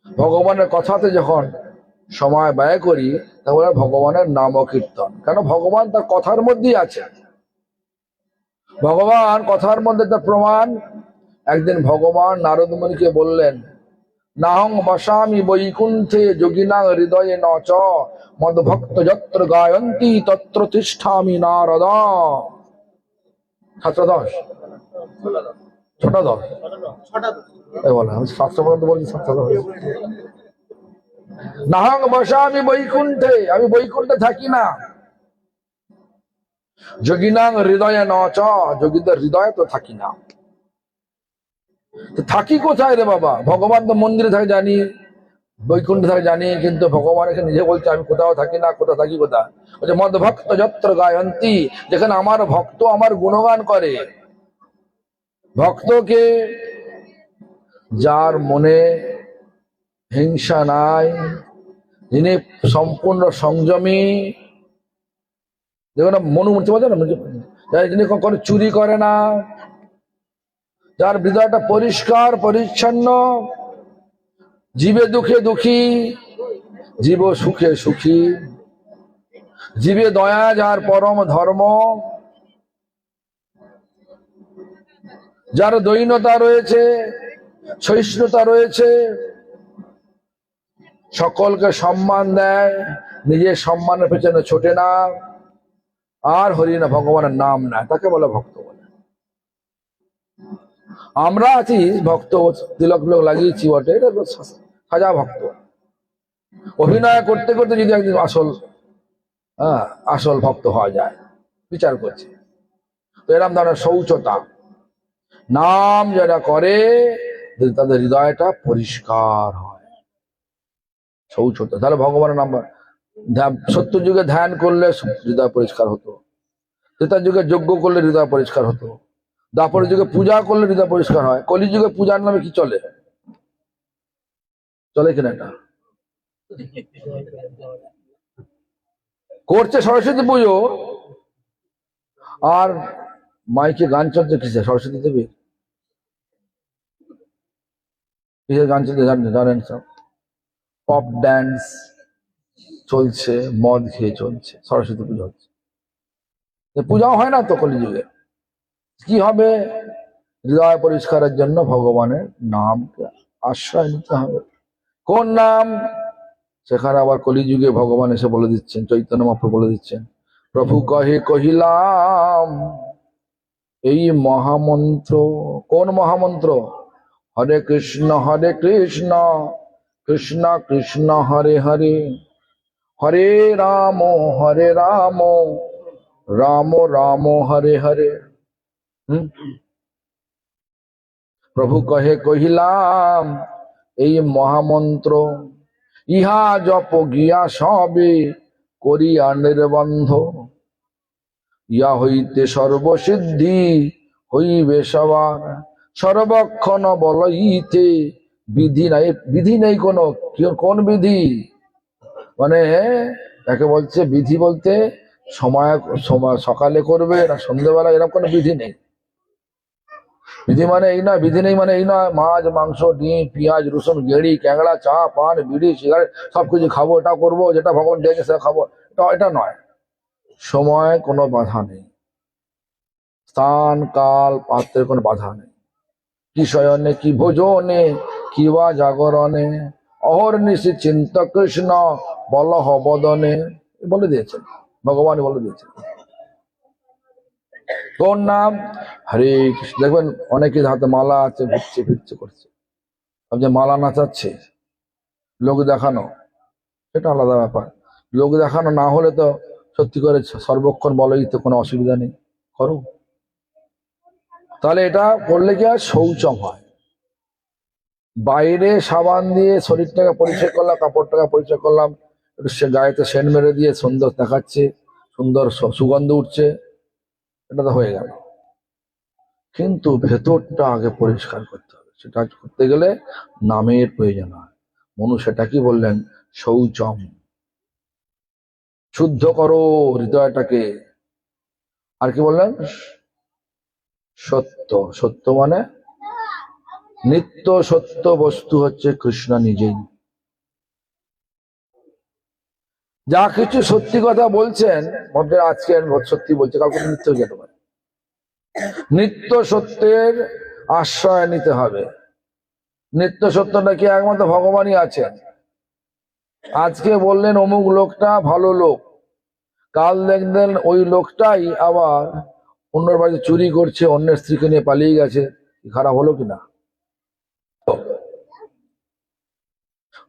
A: ভগবানের কথাতে যখন সময় ব্যয় করি তাহলে ভগবানের নাম কীর্তন। কেন? ভগবান তার কথার মধ্যেই আছে। ভগবান কথার মধ্যে তার প্রমাণ। একদিন ভগবান নারদ মুনিকে বললেন, নাহং বসামি বৈকুণ্ঠে যোগিনাং হৃদয়ে নচ মদ ভক্ত যত্র গায়ন্তি তত্র তিষ্ঠামি নারদ। ছাত্র দশ, ছটা দশ, বলে আমি 700 পর্যন্ত বলছি, 700 দশ। নাহং বসামি বৈকুণ্ঠে, আমি বৈকুণ্ঠে থাকি না। যোগিনাং হৃদয়ে ন চ, যোগীদের হৃদয়ে তো থাকি না। তো থাকি কোথায় রে বাবা? ভগবান তো মন্দিরে থাকে জানি, বৈকুণ্ঠে থাকে জানি, কিন্তু ভগবান এখানে নিজে বলছে আমি কোথাও থাকি না। কোথাও থাকি কোথায়? বলছে মদ ভক্ত যত্র গায়ন্তী, যেখানে আমার ভক্ত আমার গুণগান করে। ভক্তকে, যার মনে হিংসা নাই, যিনি সম্পূর্ণ সংযমী, দেখুন মনুমূর্তি বলছে না, যিনি কখনো চুরি করে না, যার হৃদয়টা পরিষ্কার পরিচ্ছন্ন, জীবে দুঃখে দুঃখী, জীব সুখে সুখী, জীবে দয়া যার পরম ধর্ম, যার দৈন্যতা রয়েছে, সহিষ্ণুতা রয়েছে, সকলকে সম্মান দেয়, নিজের সম্মানের পেছনে ছোটে না, আর হরি না ভগবানের নাম নেয়, তাকে বলে ভক্ত বলে। আমরা আছি ভক্ত, তিলক তিলক লাগিয়েছি বটে, এটা তো সাজা ভক্ত। অভিনয় করতে করতে যদি একদিন আসল ভক্ত হওয়া যায়, বিচার করছে। তো এরকম ধরনের শৌচতা, নাম যারা করে তাদের হৃদয়টা পরিষ্কার হয়, শৌচতা। তাহলে ভগবানের নাম, সত্য যুগে ধ্যান করলে হৃদয় পরিষ্কার হতো, ত্রেতার যুগে যজ্ঞ করলে হৃদয় পরিষ্কার হতো, দ্বাপর যুগে পূজা করলে হৃদয় পরিষ্কার হয়। কলি যুগে পূজার নামে কি চলে? চলে কিনা? এটা করছে সরস্বতী পুজো, আর মাইকে গান চলছে কিসে? সরস্বতী দেবী কিসের গান চলছে জানেন সব? পপ ড্যান্স চলছে, মদ খেয়ে চলছে, সরস্বতী পুজো হচ্ছে। পূজাও হয় না তো কলিযুগে। কি হবে? হৃদয় পরিষ্কারের জন্য ভগবানের নামকে আশ্রয় নিতে হবে। কোন নাম? সেখানে আবার কলিযুগে ভগবান এসে বলে দিচ্ছেন, চৈতন্য মহাপ্রভু বলে দিচ্ছেন, প্রভু কহে কহিলাম এই মহামন্ত্র। কোন মহামন্ত্র? হরে কৃষ্ণ কৃষ্ণ কৃষ্ণ হরে হরে, হরে রাম রাম রাম হরে হরে। প্রভু কহে কহিলাম এই মহামন্ত্র, ইহা জপ গিয়া সবে করিয়া নির্বন্ধ, ইয়া হইতে সর্বসিদ্ধি হইবে সবার, সর্বক্ষণ বলইতে বিধি নাই। বিধি নেই কোনো। কোন বিধি? মানে তাকে বলছে বিধি বলতে সময় সময় সকালে করবে না সন্ধ্যেবেলা, এরকম কোনো বিধি নেই। বিধি মানে এই নয়, বিধি নেই মানে এই নয় মাছ মাংস ডিম পেঁয়াজ রসুন গেড়ি ক্যাংড়া চা পান বিড়ি সিগারেট সবকিছু খাবো, এটা করবো, যেটা ভগবান দিয়েছে সেটা খাবো, এটা নয়। সময় কোনো বাধা নেই, স্থান কাল পাত্রের কোনো বাধা নেই। কি শয়নে কি ভোজনে কি বা জাগরণে, অহর্নিশি চিন্ত কৃষ্ণ বলহ বদনে, বলে দিয়েছেন ভগবান, বলে দিয়েছেন। কোন নাম? হরে কৃষ্ণ। দেখবেন অনেকের হাতে মালা আছে, ঘুরছে ফিরছে করছে, যে মালা নাচাচ্ছে, লোক দেখানো, সেটা আলাদা ব্যাপার। লোক দেখানো না হলে তো সত্যি করে সর্বক্ষণ বলেই তো কোনো অসুবিধা নেই, করো। তাহলে এটা করলে কি আর শৌচম হয়। বাইরে সাবান দিয়ে শরীরটাকে পরিষ্কার করলাম, কাপড়টাকে পরিষ্কার করলাম, একটু সে গায়েতে সেন্ট মেরে দিয়ে সুন্দর দেখাচ্ছে, সুন্দর সুগন্ধ উঠছে, এটা তো হয়ে গেল। কিন্তু ভেতরটা আগে পরিষ্কার করতে হবে। সেটা করতে গেলে নামের প্রয়োজন হয়। মনু সেটা কি বললেন? শৌচম, শুদ্ধ করো হৃদয়টাকে। আর কি বললেন? সত্য। সত্য মানে নিত্য সত্য বস্তু হচ্ছে কৃষ্ণ নিজেই। যা কিছু সত্যি কথা বলছেন, ভাবছেন আজকে সত্যি বলছে, কাউকে মিথ্যে হয়ে যেতে পারে। নিত্য সত্যের আশ্রয় নিতে হবে। নিত্য সত্যটা কি? একমাত্র ভগবানই আছেন। আজকে বললেন অমুক লোকটা ভালো লোক, কাল দেখলেন ওই লোকটাই আবার অন্যের বাড়িতে চুরি করছে, অন্যের স্ত্রীকে নিয়ে পালিয়ে গেছে। খারাপ হলো কিনা?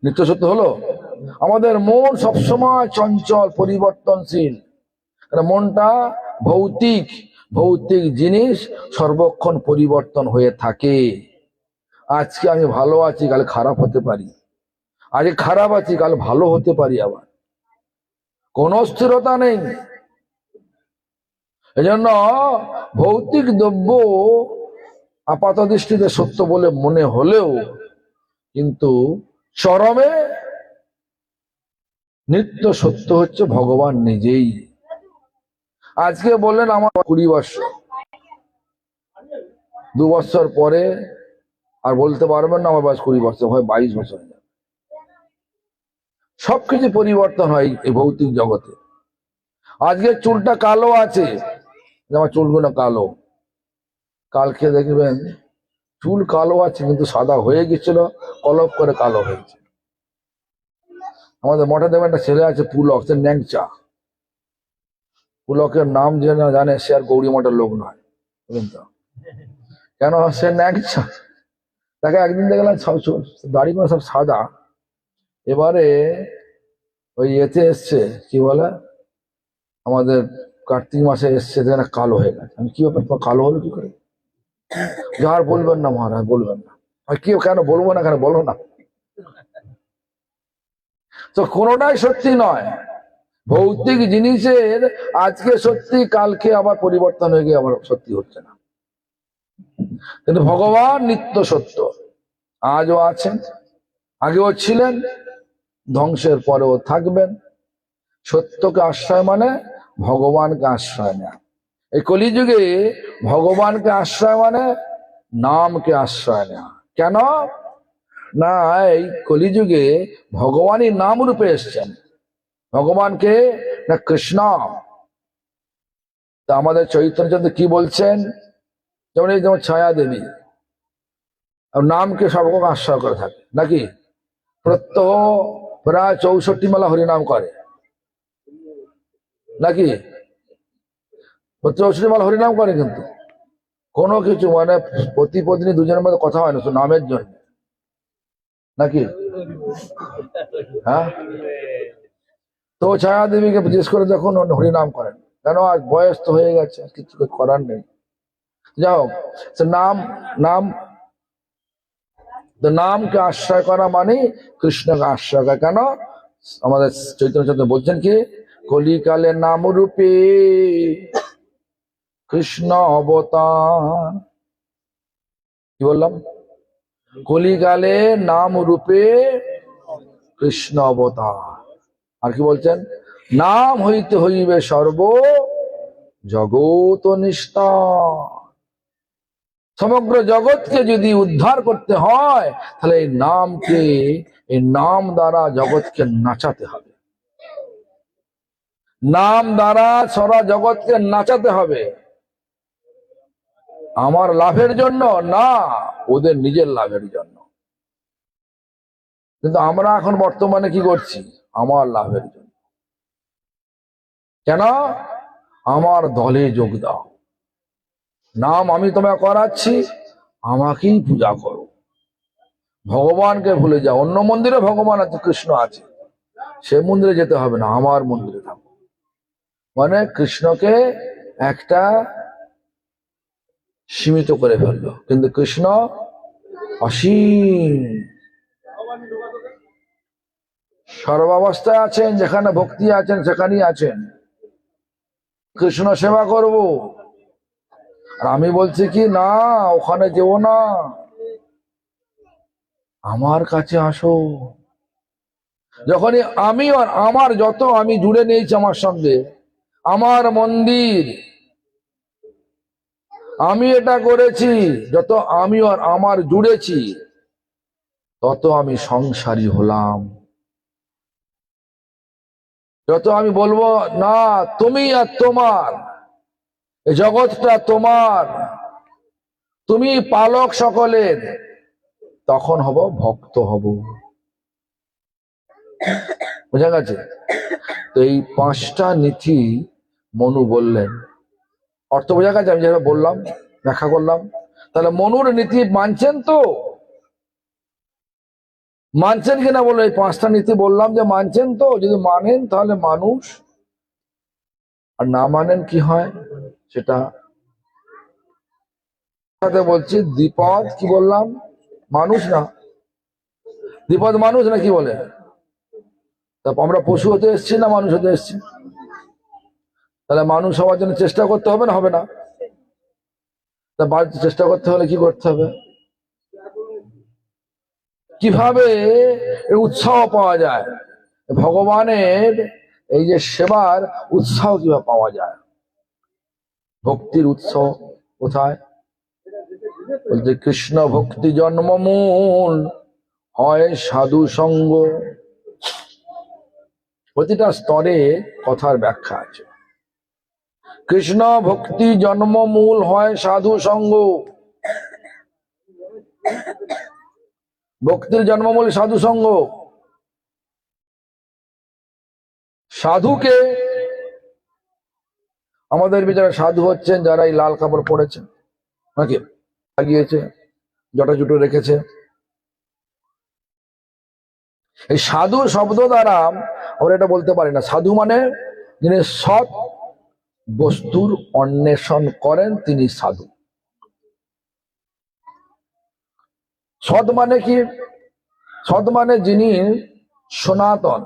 A: নিত্য সত্য হলো? আমাদের মন সবসময় চঞ্চল পরিবর্তনশীল, মনটা ভৌতিক ভৌতিক জিনিস সর্বক্ষণ পরিবর্তন হয়ে থাকে। আজকে আমি ভালো আছি, কাল খারাপ হতে পারি, আজকে খারাপ আছি, কাল ভালো হতে পারি, আবার কোনো স্থিরতা নেই। এজন্য ভৌতিক দ্রব্য আপাত দৃষ্টিতে সত্য বলে মনে হলেও কিন্তু চরমে নিত্য সত্য হচ্ছে ভগবান নিজেই। আজকে বললেন আমার 20 বছর, 2 বছর পরে আর বলতে পারবেন না আমার বয়স 20 বছর, হয় 22 বছর হয়ে যাবে। সবকিছু পরিবর্তন হয় এই ভৌতিক জগতে। আজকে চুলটা কালো আছে, আমার চুলগুলো কালো, কালকে দেখবেন চুল কালো আছে কিন্তু সাদা হয়ে গেছিল, কলপ করে কালো হয়েছে। আমাদের মঠে দেখবেন একটা ছেলে আছে পুলক, সে ন্যাংচা। পুলকের নাম যে না জানে সে আর গৌরী মঠের লোক নয়, বুঝলেন তো? কেন? সে ন্যাংচা। তাকে একদিন দেখলাম দাড়ি করে সব সাদা, এবারে ওই এতে এসছে, কি বলে, আমাদের কার্তিক মাসে এসছে, যেখানে কালো হয়ে গেছে। আমি কি ব্যাপার, তোমার কালো হলো কি করে? যার বলবেন না মহারাজ, বলবেন না। আর কি কেন বলবো না, কেন বলো না। তো কোনোটাই সত্যি নয়। ভৌতিক জিনিসের আজকে সত্যি, কালকে আবার পরিবর্তন হয়ে গিয়ে আবার সত্যি হচ্ছে না। কিন্তু ভগবান নিত্য সত্য, আজও আছেন, আগেও ছিলেন, ধ্বংসের পরেও থাকবেন। সত্যকে আশ্রয় মানে ভগবানকে আশ্রয় নেয়া। এই কলিযুগে ভগবানকে আশ্রয় মানে নামকে আশ্রয় নেয়া। কেন না, এই কলিযুগে ভগবানই নাম রূপে এসছেন। ভগবানকে না কৃষ্ণ। তা আমাদের চৈতন্য কি বলছেন, যেমন এই যেমন ছায়া দেবী নামকে সর্বক্ষণ আশ্রয় করে থাকে নাকি? প্রত্যহ প্রায় 64 মালা হরিনাম করে নাকি? 64 মালা হরিনাম করে, কিন্তু কোনো কিছু মানে পতি পত্নী দুজনের মধ্যে কথা হয় না, শুধু নামের জন্য নাকি? হ্যাঁ, তো ছায়া দেবীকে জিজ্ঞেস করে যখন হরিনাম করেন, কেন? আজ বয়স তো হয়ে গেছে, কিছু করার নেই। যাই হোক, নাম নাম নামকে আশ্রয় করা মানে কৃষ্ণকে আশ্রয় করা। কেন? আমাদের চৈতন্য চন্দ্র বলছেন কি, কলিকালে নাম রূপে কৃষ্ণ অবতার। কি বললাম? কলিকালে নাম রূপে কৃষ্ণ অবতার। আর কি বলছেন? নাম হইতে হইবে সর্ব জগৎ নিষ্ঠা। সমগ্র জগৎকে যদি উদ্ধার করতে হয়, তাহলে এই নামকে, এই নাম দ্বারা জগৎকে নাচাতে হবে। নাম দ্বারা সারা জগৎকে নাচাতে হবে। আমার লাভের জন্য না, ওদের নিজের লাভের জন্য। কিন্তু আমরা এখন বর্তমানে কি করছি? আমার লাভের জন্য। কেন? আমার দলে যোগ দাও, নাম আমি তোমায় করাচ্ছি, আমাকেই পূজা করো। ভগবানকে ভুলে যাও। অন্য মন্দিরে ভগবান আছে, কৃষ্ণ আছে, সে মন্দিরে যেতে হবে না, আমার মন্দিরে থাকো। মানে কৃষ্ণকে একটা সীমিত করে ফেললো, কিন্তু কৃষ্ণ অসীম, সর্বাবস্থায় আছেন। যেখানে ভক্তি আছেন সেখানেই আছেন। কৃষ্ণ সেবা করব, আর আমি বলছি কি না, ওখানে যেও না, আমার কাছে আসো। যখনই আমি আর আমার, যত আমি জুড়ে নিয়েছি আমার সঙ্গে, আমার মন্দির, আমি এটা করেছি, যত আমি আর আমার জুড়েছি, তত আমি সংসারী হলাম। যত আমি বলবো না তুমি আর তোমার, এই জগৎটা তোমার, তুমি পালক সকলের, তখন হব ভক্ত হব। বোঝা গেছে? তো এই 5টা নীতি মনু বললেন। অর্থ বোঝা গেছে? আমি যেভাবে বললাম, ব্যাখ্যা করলাম, তাহলে মনুর নীতি মানছেন তো? মানছেন কিনা বলো? এই 5টা নীতি বললাম যে মানছেন তো? যদি মানেন তাহলে মানুষ আর না মানেন কি হয় সেটা সাথে বলছি। দ্বিপদ কি বললাম? মানুষ না, দ্বিপদ মানুষ না, কি বলে? তা আমরা পশু হতে এসেছি না মানুষ হতে এসেছি? তাহলে মানুষ হওয়ার জন্য চেষ্টা করতে হবে না হবে না? তা বাড়িতে চেষ্টা করতে হলে কি করতে হবে? কিভাবে এই উৎসাহ পাওয়া যায়, ভগবানের এই যে সেবার উৎসাহ কিভাবে পাওয়া যায়? ভক্তির উৎসাহ কোথায়? বলতে কৃষ্ণ ভক্তি জন্মমূল হয় সাধু সঙ্গ। প্রতিটা স্তরে কথার ব্যাখ্যা আছে। কৃষ্ণ ভক্তি জন্মমূল হয় সাধু সঙ্গ। ভক্তির জন্মমূল সাধু সঙ্গ। সাধুকে আমাদের ভিতরে সাধু হচ্ছেন যারা এই লাল কাপড় পরেছেন, নাকি লাগিয়েছে, জটা জুটো রেখেছে। এই সাধু শব্দ দ্বারা আমরা এটা বলতে পারি না। সাধু মানে যিনি সৎ বস্তুর অন্বেষণ করেন তিনি সাধু। সৎ মানে কি? সৎ মানে যিনি সনাতন,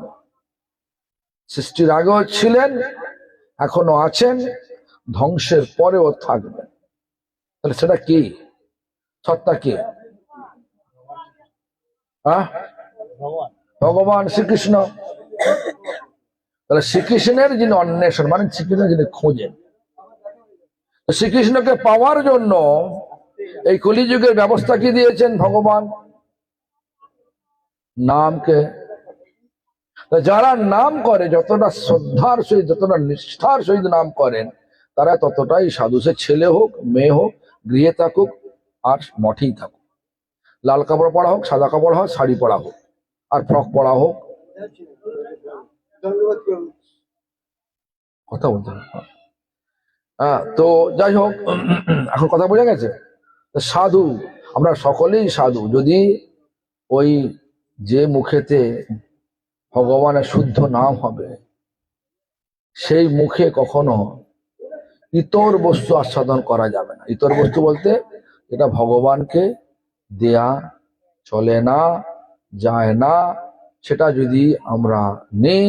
A: সৃষ্টির আগেও ছিলেন, এখনো আছেন, ধ্বংসের পরেও থাকবেন। তাহলে সেটা কি? সত্তা কি? ভগবান শ্রীকৃষ্ণ। তাহলে শ্রীকৃষ্ণের যিনি অন্বেষণ মানে শ্রীকৃষ্ণ যিনি খোঁজেন, শ্রীকৃষ্ণকে পাওয়ার জন্য এই কলিযুগের ব্যবস্থা কি দিয়েছেন ভগবান? নামকে। যারা নাম করে, যতটা শ্রদ্ধার সহিত যতটা নিষ্ঠার সহিত নাম করেন, তারা ততটাই সাধু। সে ছেলে হোক মেয়ে হোক, গৃহে থাকুক আর মঠেই থাকুক, লাল কাপড় পরা হোক, সাদা কাপড় হোক, শাড়ি পরা হোক, আর ফ্রক পরা হোক, কথা বলতে হবে। হ্যাঁ, তো যাই হোক, এখন কথা বোঝা গেছে। সাধু আমরা সকলেই সাধু, যদি ওই যে মুখেতে ভগবানের শুদ্ধ নাম হবে, সেই মুখে কখনো ইতর বস্তু আস্বাদন করা যাবে না। ইতর বস্তু বলতে এটা ভগবানকে দেয়া চলে না, যায় না, সেটা যদি আমরা নেই,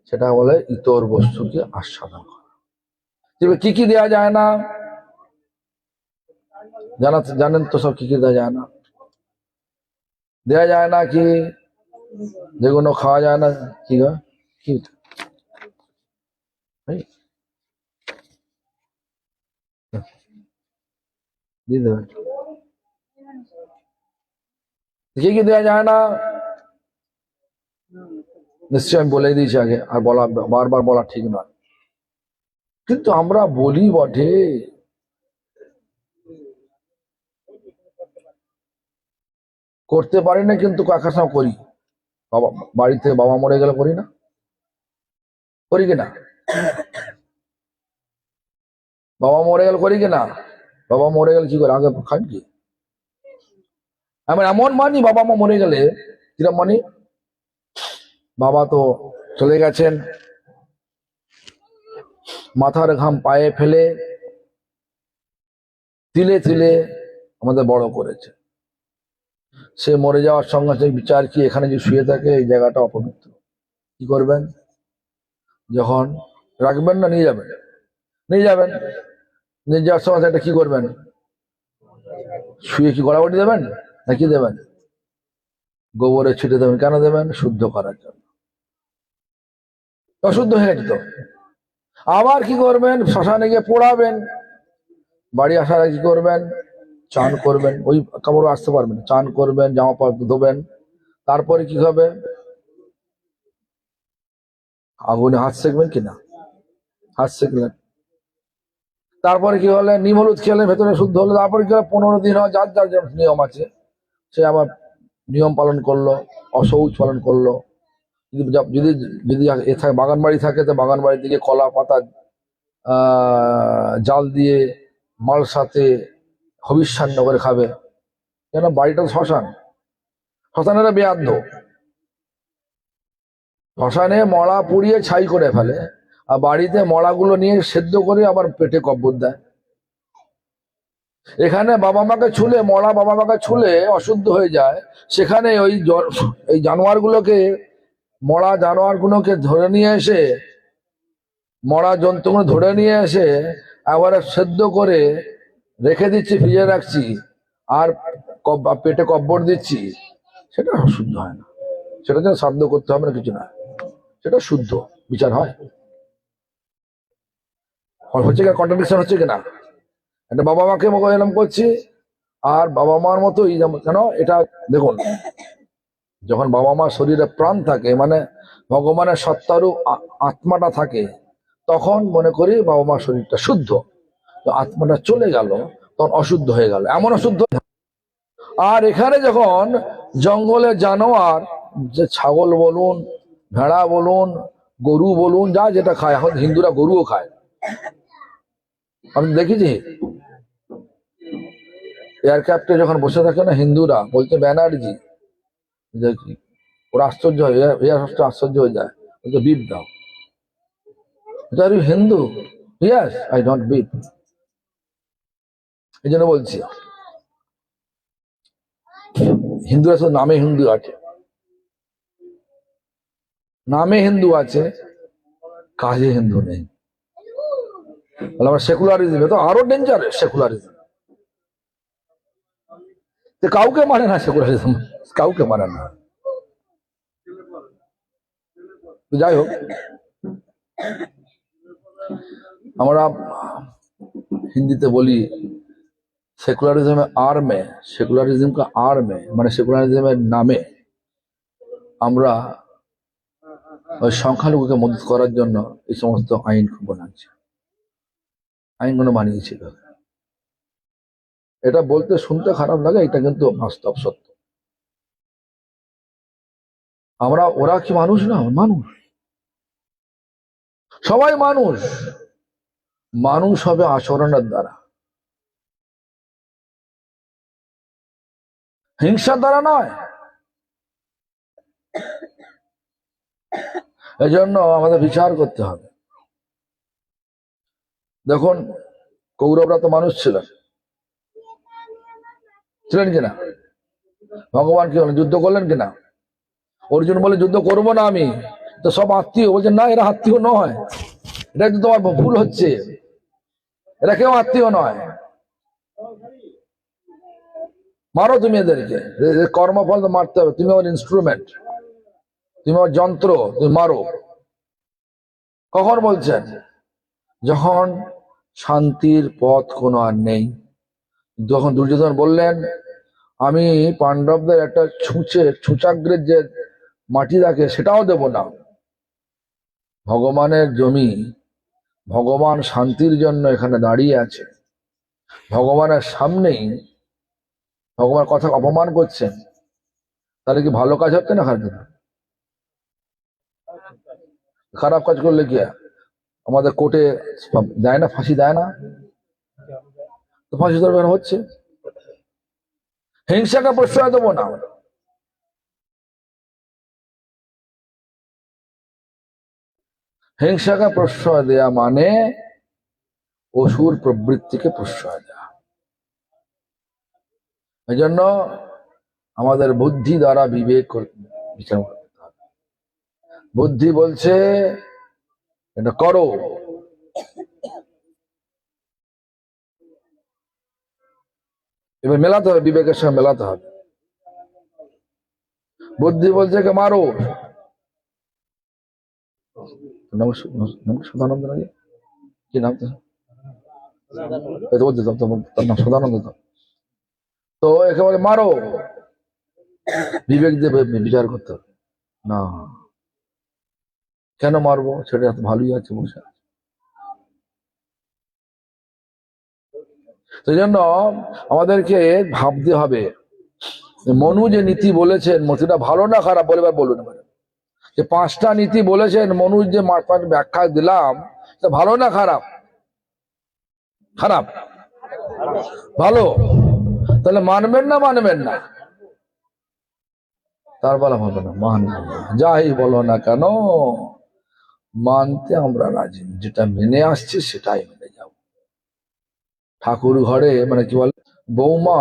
A: সেটা বলে ইতর বস্তুকে আস্বাদন করা। কি কি দেয়া যায় না জানেন তো? সব কি কি দেওয়া যায় না? দেয়া যায় না কি? যেগুলো খাওয়া যায় না, কি কি দিয়ে দেবেন? কি কি দেওয়া যায় না? নিশ্চয় আমি বলে দিয়েছি আগে, আর বলা বারবার বলা ঠিক নয়, কিন্তু আমরা বলি বটে। করতে পারি না, কিন্তু কাকার সঙ্গে করি। বাবা বাড়িতে বাবা মরে গেলে করি না? করি কিনা? বাবা মরে গেলে করি কিনা? বাবা মরে গেলে কি করে? আগে খান কি? আমি এমন মানি বাবা মা মরে গেলে কিরম মানি? বাবা তো চলে গেছেন, মাথার ঘাম পায়ে ফেলে তিলে তিলে আমাদের বড় করেছে। সে মরে যাওয়ার সঙ্গে সঙ্গে বিচার কি, এখানে যে শুয়ে থাকে এই জায়গাটা অপবিত্র, কি করবেন? যখন রাখবেন না নিয়ে যাবেন? নিয়ে যাবেন। নিয়ে যাওয়ার সময় এটা কি করবেন? শুয়ে কি গড়াগড়ি দেবেন না কি দেবেন? গোবরে ছিটে দেবেন। কেন দেবেন? শুদ্ধ করার জন্য। অশুদ্ধ হয়ে গেছে তো। আবার কি করবেন? শ্মশানে গিয়ে পোড়াবেন। বাড়ি আসার আগে কি করবেন? চান করবেন। ওই কাপড় আসতে পারবেন, চান করবেন, জামা কাপড় ধোবেন। তারপরে কি হবে? আগুনে হাত সেঁকবেন কিনা? হাত সেঁকলেন। তারপরে কি হলে নিম হলুদ খেলেন, ভেতরে শুদ্ধ হলো। তারপরে কি হলো? 15 দিন হয়, যার যার যেমন নিয়ম আছে সে আবার নিয়ম পালন করলো, অশৌচ পালন করলো। যদি যদি এ থাকে, বাগান বাড়ি থাকে, তো বাগান বাড়ি থেকে কলা পাতা জাল দিয়ে মাল সাথে হবিষ্যান্ন করে খাবে। কেন? বাড়িটা শ্মশান, শ্মশানেরা বেয়াদ্দ। শ্মশানে মরা পুড়িয়ে ছাই করে ফেলে, আর বাড়িতে মড়াগুলো নিয়ে সেদ্ধ করে আবার পেটে কব্বর দেয়। এখানে বাবা মাকে ছুলে, মরা বাবা মাকে ছুলে অশুদ্ধ হয়ে যায়, সেখানে ওই এই জানোয়ারগুলোকে, মরা জানোয়ারগুলোকে ধরে নিয়ে এসে, মরা জন্তুগুলো ধরে নিয়ে এসে একবারে সেদ্ধ করে রেখে দিচ্ছি, ফ্রিজে রাখছি, আর পেটে কব্বর দিচ্ছি। সেটা শুদ্ধ হয় না, সেটা যেন শ্রাদ্ধ করতে হবে না, কিছু না, সেটা শুদ্ধ বিচার হয়। হচ্ছে কিনা কন্ট্রাডিকশন হচ্ছে কিনা? একটা বাবা মাকে এরকম করছি, আর বাবা মার মতোই কেন এটা দেখুন, যখন বাবা মার শরীরে প্রাণ থাকে, মানে ভগবানের সত্তারূপ আত্মাটা থাকে, তখন মনে করি বাবা মার শরীরটা শুদ্ধ। তো আত্মাটা চলে গেল, তখন অশুদ্ধ হয়ে গেল, এমন অশুদ্ধ। আর এখানে যখন জঙ্গলে জানোয়ার, যে ছাগল বলুন, ভেড়া বলুন, গরু বলুন, যা যেটা খায়, এখন হিন্দুরা গরুও খায়, আমি দেখেছি। এয়ারক্রাফটে যখন বসে থাকে না হিন্দুরা, বলছে ব্যানার্জি, দেখি ওরা আশ্চর্য হয়, এয়ারক্রাফটে আশ্চর্য হয়ে যায়, বলছে বিপ দাও। Are you Hindu? Yes, I don't beep. এই জন্য বলছি, হিন্দুরা শুধু নামে হিন্দু আছে, নামে হিন্দু আছে, কাজে হিন্দু নেই। আবার সেকুলারিজম, তো আরো ডেঞ্জারাস সেকুলারিজম, কাউকে মানে না সেকুলারিজম, কাউকে মানে না। যাই হোক, আমরা হিন্দিতে বলি সেকুলারিজম আর মে, সেকুলারিজম কা আর মে, মানে সেকুলারিজমের নামে আমরা ওই সংখ্যালঘুকে মদত করার জন্য এই সমস্ত আইন বানাচ্ছি, আইনগুলো বানিয়েছিল। এটা বলতে শুনতে খারাপ লাগে, এটা কিন্তু বাস্তব সত্য। আমরা, ওরা কি মানুষ না? মানুষ, সবাই মানুষ। মানুষ হবে আচরণের দ্বারা, হিংসার দ্বারা নয়। এই জন্য আমাদের বিচার করতে হবে। দেখুন, কৌরবরা তো মানুষ ছিলেন কিনা? ভগবান কি বলেন, যুদ্ধ করলেন কিনা? অর্জুন বলে যুদ্ধ করবো না আমি, তো সব আত্মীয় বলছে না, এরা আত্মীয় নয়, এটা কিন্তু তোমার ভুল হচ্ছে, এরা কেউ আত্মীয় নয়, মারো তুমি এদেরকে, কর্মফল তো মারতে হবে, তুমি আমার ইনস্ট্রুমেন্ট, তুমি আমার যন্ত্র, তুমি মারো। কখন বলছেন? যখন শান্তির পথ কোনো আর নেই। যখন দুর্যোধন বললেন আমি পাণ্ডবদের একটা ছুঁচাগ্রের যে মাটি রাখে সেটাও দেব না, ভগবানের জমি, ভগবান শান্তির জন্য এখানে দাঁড়িয়ে আছে, ভগবানের সামনেই ভগবান কথা অপমান করছেন, তাহলে কি ভালো কাজ হচ্ছে না খারাপ? খারাপ কাজ করলে কি আমাদের কোর্টে দেয় না, ফাঁসি দেয় না? তো ফাঁসি দরকার হচ্ছে। হিংসাকে প্রশ্রয় দেবো না। হিংসাকে প্রশ্রয় দেয়া মানে অসুর প্রবৃত্তিকে প্রশ্রয় দেয়া। এই জন্য আমাদের বুদ্ধি দ্বারা বিবেক বিচার করতে হবে। বুদ্ধি বলছে এটা করো, এবার মেলাতে হবে, বিবেকের সঙ্গে মেলাতে হবে। বুদ্ধি বলছে কে মারো, সদানন্দ নাকি কি নাম, তার নাম সদানন্দ। তো একেবারে মারো, বিবেক দিয়ে বিচার করতে হবে না, কেন মারবো, সেটা ভালোই আছে বসে। সেই জন্য আমাদেরকে ভাবতে হবে, মনু যে নীতি বলেছেন, সেটা ভালো না খারাপ বলে বলুন। যে 5টা নীতি বলেছেন, মনুর যে ব্যাখ্যা দিলাম, সেটা ভালো না খারাপ? খারাপ? ভালো। তাহলে মানবেন না মানবেন না? তার বলা হবে না, মানবেন না, যাই বলো না কেন, মানতে আমরা রাজি, যেটা মেনে আসছে সেটাই মেনে যাব। ঠাকুর ঘরে মানে কি বলে, বৌমা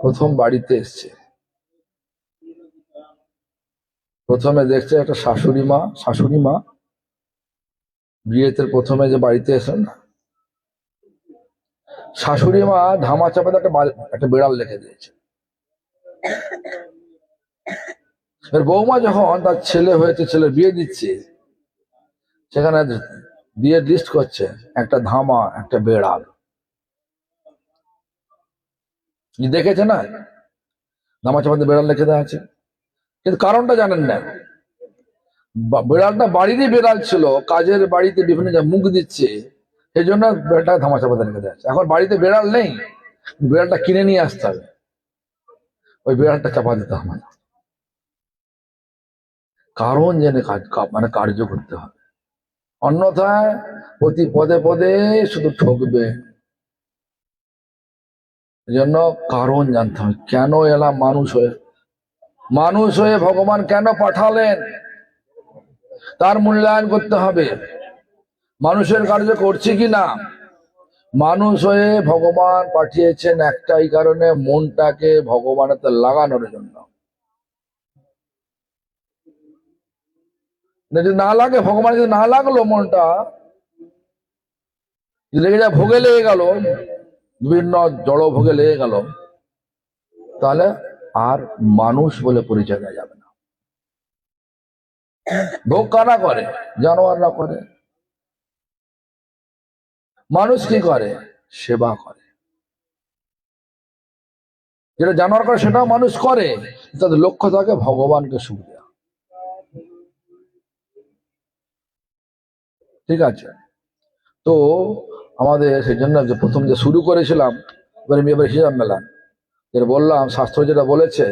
A: প্রথম বাড়িতে এসছে, প্রথমে দেখছে একটা শাশুড়ি মা বিয়েতে প্রথমে যে বাড়িতে এসে না, শাশুড়ি মা ধামা চাপাতে একটা বিড়াল রেখে দিয়েছে। এর বৌমা যখন তার ছেলে হয়েছে, ছেলে বিয়ে দিচ্ছে, সেখানে বিয়ের লিস্ট করছে একটা ধামা একটা বেড়াল। দেখেছে না, ধামা চাপাতে বেড়াল রেখে দেওয়া আছে, কিন্তু কারণটা জানেন না। বিড়ালটা বাড়িরই বিড়াল ছিল, কাজের বাড়িতে বিভিন্ন জায়গায় মুখ দিচ্ছে, সেই জন্য বিড়ালটা ধামা চাপাতে রেখে দেওয়া আছে। এখন বাড়িতে বিড়াল নেই, বিড়ালটা কিনে নিয়ে আসতে হবে, ওই বিড়ালটা চাপা দিতে হবে না। কারণ জেনে মানে কার্য করতে হবে, অন্যথায় প্রতি পদে পদে শুধু ঠকবে। এজন্য কারণ জানতে হবে, কেন এলাম মানুষ হয়ে ভগবান কেন পাঠালেন, তার মূল্যায়ন করতে হবে। মানুষের কার্য করছি কিনা। মানুষ হয়ে ভগবান পাঠিয়েছেন একটাই কারণে, মনটাকে ভগবানেতে লাগানোর জন্য। যদি না লাগে, ভগবান যদি না লাগলো, মনটা লেগে যায়, ভোগে লেগে গেল, বিভিন্ন জড় ভোগে লেগে গেল, তাহলে আর মানুষ বলে পরিচয় দেওয়া যাবে না। ভোগ কারা করে? জানোয়াররা করে। মানুষ কি করে? সেবা করে। যেটা জানোয়ার করে সেটাও মানুষ করে, তাদের লক্ষ্য থাকে ভগবানকে সুখ দেওয়া। ঠিক আছে, তো আমাদের সেই জন্য যে প্রথম যে শুরু করেছিলাম, এবার হিসাব মেলান, যেটা বললাম শাস্ত্র যেটা বলেছে,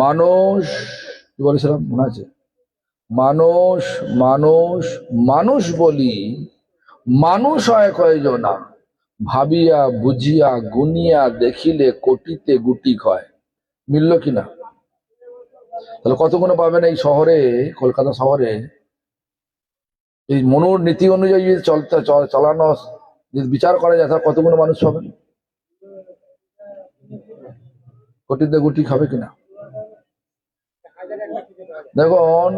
A: মানুষ কি বলেছিলাম মনে আছে, মানুষ মানুষ মানুষ বলি মানুষ হয় কয়জনা, ভাবিয়া বুঝিয়া গুনিয়া দেখিলে কোটিতে গুটি কয়। মিলল কিনা? তাহলে কতগুলো পাবেন এই শহরে, কলকাতা শহরে, এই মনুর নীতি অনুযায়ী যদি চালানো, যদি বিচার করা যায়, তাহলে কতগুলো মানুষ পাবেন? কোটিতে গুটি খাবে কিনা? দেখুন,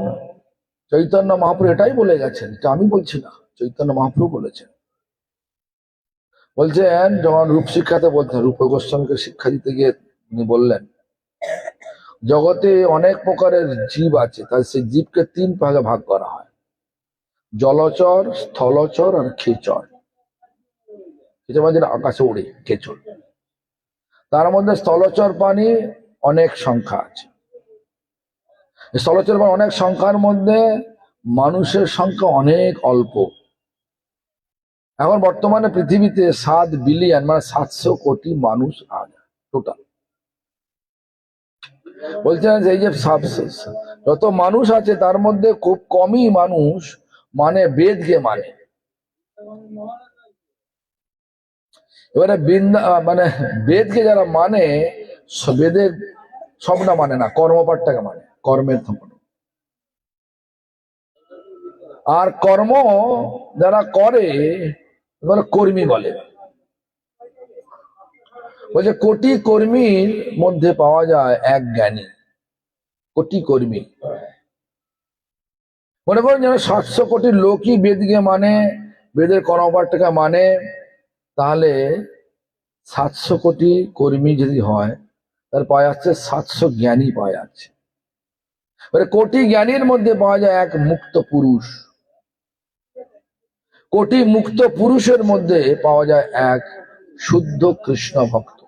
A: চৈতন্য মহাপ্রভু এটাই বলে গেছেন, এটা আমি বলছি না, চৈতন্য মহাপ্রভু বলেছেন। বলছেন, যখন রূপ শিক্ষাতে বলতেন, রূপ গোস্বামীকে শিক্ষা দিতে গিয়ে উনি বললেন, জগতে অনেক প্রকারের জীব আছে, তাই সেই জীবকে তিন ভাগে ভাগ করা হয়, জলচর, স্থলচর আর খেচর। খেচর মানে আকাশে উড়ে, খেচর। তার মধ্যে স্থলচর প্রাণী অনেক সংখ্যা আছে। স্থলচর প্রাণী অনেক সংখ্যার মধ্যে মানুষের সংখ্যা অনেক অল্প। এখন বর্তমানে পৃথিবীতে 7 বিলিয়ন মানে 700 কোটি মানুষ আছে টোটাল। বলছেন যে এই যে যত মানুষ আছে তার মধ্যে খুব কমই মানুষ মানে বেদকে মানে। এবারে মানে বেদকে যারা মানে, বেদের সবটা মানে না, কর্মপাঠটাকে মানে, কর্মের সম্পন্ন। আর কর্ম যারা করে কর্মী বলে। বলছে কোটি কর্মীর মধ্যে পাওয়া যায় এক জ্ঞানী। কোটি কর্মী মনে করেন যেন 700 কোটি লোকই বেদকে মানে, বেদের কর্মপাঠটাকে মানে, তাহলে 700 কোটি কর্মী যদি হয়, তার পাওয়া যাচ্ছে 700 জ্ঞানী পাওয়া যাচ্ছে। কোটি জ্ঞানীর মধ্যে পাওয়া যায় এক মুক্ত পুরুষ, কোটি মুক্ত পুরুষের মধ্যে পাওয়া যায় এক শুদ্ধ কৃষ্ণ ভক্ত।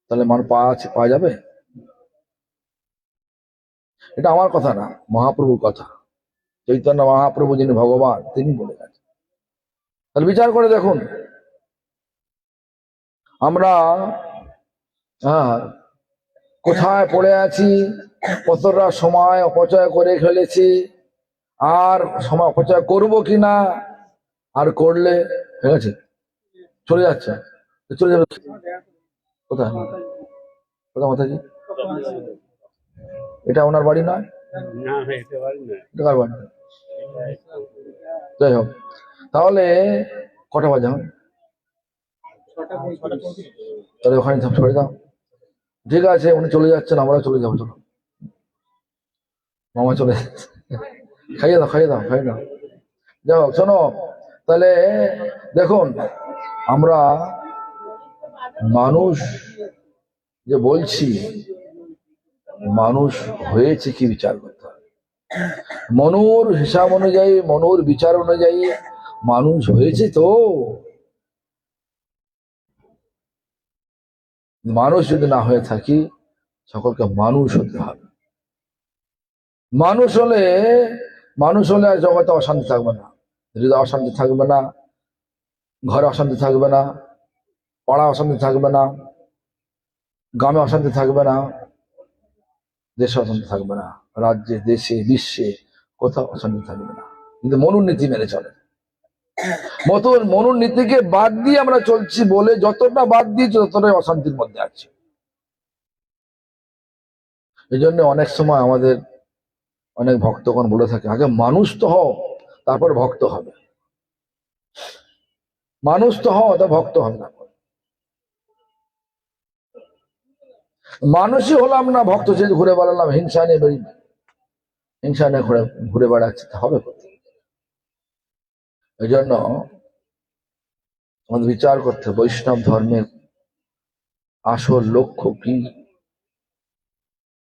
A: তাহলে মান পাওয়া যাবে? এটা আমার কথা না, মহাপ্রভুর কথা। চৈতন্য মহাপ্রভু যিনি ভগবান, তিনি বলে গেছেন। তাহলে বিচার করে দেখুন, আমরা কোথায় পড়ে আছি, কতটা সময় অপচয় করে ফেলেছি, আর সময় অপচয় করবো কিনা, আর করলে ঠিক আছে চলে যাচ্ছে, চলে যাবে কোথায়? কোথায় মাতাজি? এটা ওনার বাড়ি নয়। এটা কার বাড়ি? যাই হোক, তাহলে কটা বাজে এখন? তাহলে ওখানে সরে দাও। ঠিক আছে, উনি চলে যাচ্ছেন, আমরা চলে যাবো। চলো, মামা চলে যাচ্ছে। খাইয়ে দাও, খাইয়ে দাও, খাইয়ে দাও। যাও, শোনো, তাহলে দেখুন, আমরা মানুষ যে বলছি, মানুষ হয়েছে কি বিচার করতে হবে। মনুর হিসাব অনুযায়ী, মনুর বিচার অনুযায়ী মানুষ হয়েছে তো। মানুষ যদি না হয়ে থাকি, সকলকে মানুষ হতে হবে। মানুষ হলে আর জগতে অশান্তি থাকবে না, হৃদয় অশান্তি থাকবে না, ঘরে অশান্তি থাকবে না, পাড়া অশান্তি থাকবে না, গ্রামে অশান্তি থাকবে না, দেশে অশান্তি থাকবে না, রাজ্যে, দেশে, বিশ্বে কোথাও অশান্তি থাকবে না। কিন্তু মনুর নীতি মেনে চলে। মনুর নীতিকে বাদ দিয়ে আমরা চলছি বলে যতটা বাদ দিয়েছি ততটাই অশান্তির মধ্যে আছে। এই জন্য অনেক সময় আমাদের অনেক ভক্তগণ বলে থাকে, আগে মানুষ তো হও, তারপর ভক্ত হবে। মানুষ তো হও, তা ভক্ত হবে না। মানুষই হলাম না, ভক্ত সে ঘুরে বেড়ালাম হিংসা নিয়ে হিংসা নিয়ে ঘুরে বেড়াচ্ছে, হবে কোথায়? এই জন্য আমাদের বিচার করতে, বৈষ্ণব ধর্মের আসল লক্ষ্য কি?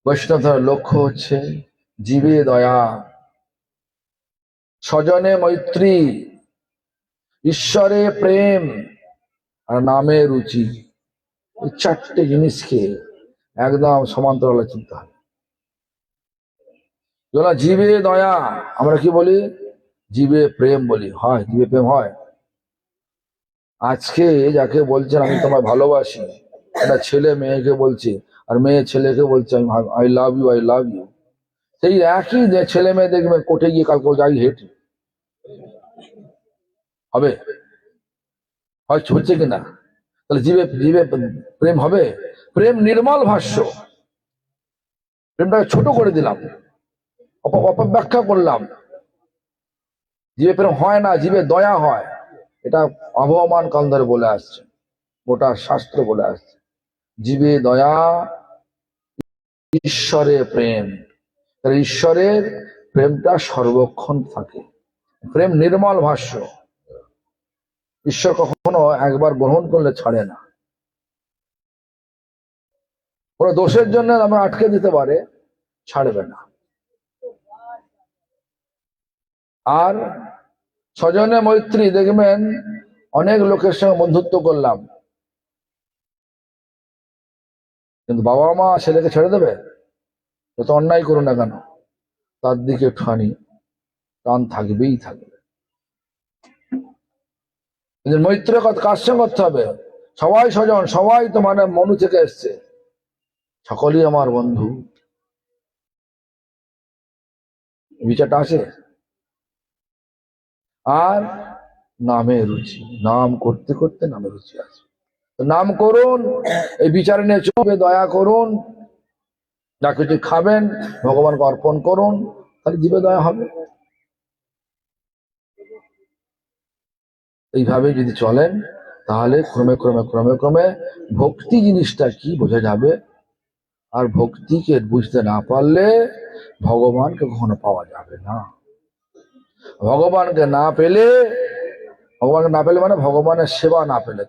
A: বৈষ্ণব ধর্মের লক্ষ্য হচ্ছে জীবে দয়া, স্বজনে মৈত্রী, ঈশ্বরে প্রেম আর নামে রুচি। এই চারটে জিনিসকে একদম সমান্তরালে চিনতে হবে। জীবে দয়া আমরা কি বলি? জীবে প্রেম বলি। হয় জীবে প্রেম হয়? আজকে যাকে বলছেন আমি তোমায় ভালোবাসি, একটা ছেলে মেয়েকে বলছে, আর মেয়ে ছেলেকে বলছে I love you, I love you. সেই একই যে ছেলে মেয়ে দেখবেন কোর্টে গিয়ে কালকে যাই হেঁটে হবে, হচ্ছে কিনা? তাহলে জীবে জীবে প্রেম হবে? প্রেম নির্মল ভাষ্য, প্রেমটাকে ছোট করে দিলাম, অপব্যাখ্যা করলাম। জীবে প্রেম হয় না, জীবে দয়া হয়। এটা আবহমান কাল ধরে বলে আসছে, গোটা শাস্ত্র বলে আসছে। জীবে দয়া, ঈশ্বরে প্রেম। ঈশ্বরের প্রেমটা সর্বক্ষণ থাকে। প্রেম নির্মল ভাষ্য, ঈশ্বর কখনো একবার গ্রহণ করলে ছাড়ে না। কোনো দোষের জন্য আমরা আটকে দিতে পারে, ছাড়বে না। আর স্বজনে মৈত্রী, দেখবেন অনেক লোকের সঙ্গে বন্ধুত্ব করলাম, কিন্তু বাবা মা ছেলেকে ছেড়ে দেবে? যত অন্যায় করুন না কেন, তার দিকে একটুখানি টান থাকবেই থাকবে। মৈত্রী কার সঙ্গে করতে হবে? সবাই স্বজন, সবাই তো মানে মনু থেকে এসছে, সকলেই আমার বন্ধু, বিচারটা আছে। আর নামে রুচি, নাম করতে করতে নামে রুচি আছে। নাম করুন, এই বিচার নিয়ে চলবে, দয়া করুন, যা কিছু খাবেন ভগবানকে অর্পণ করুন, তাহলে জীবে দয়া হবে। এইভাবে যদি চলেন তাহলে ক্রমে ক্রমে ক্রমে ক্রমে ভক্তি জিনিসটা কি বোঝা যাবে। আর ভক্তিকে বুঝতে না পারলে ভগবানকে কখনো পাওয়া যাবে না। ভগবানকে না পেলে মানে ভগবানের সেবা না পেলে,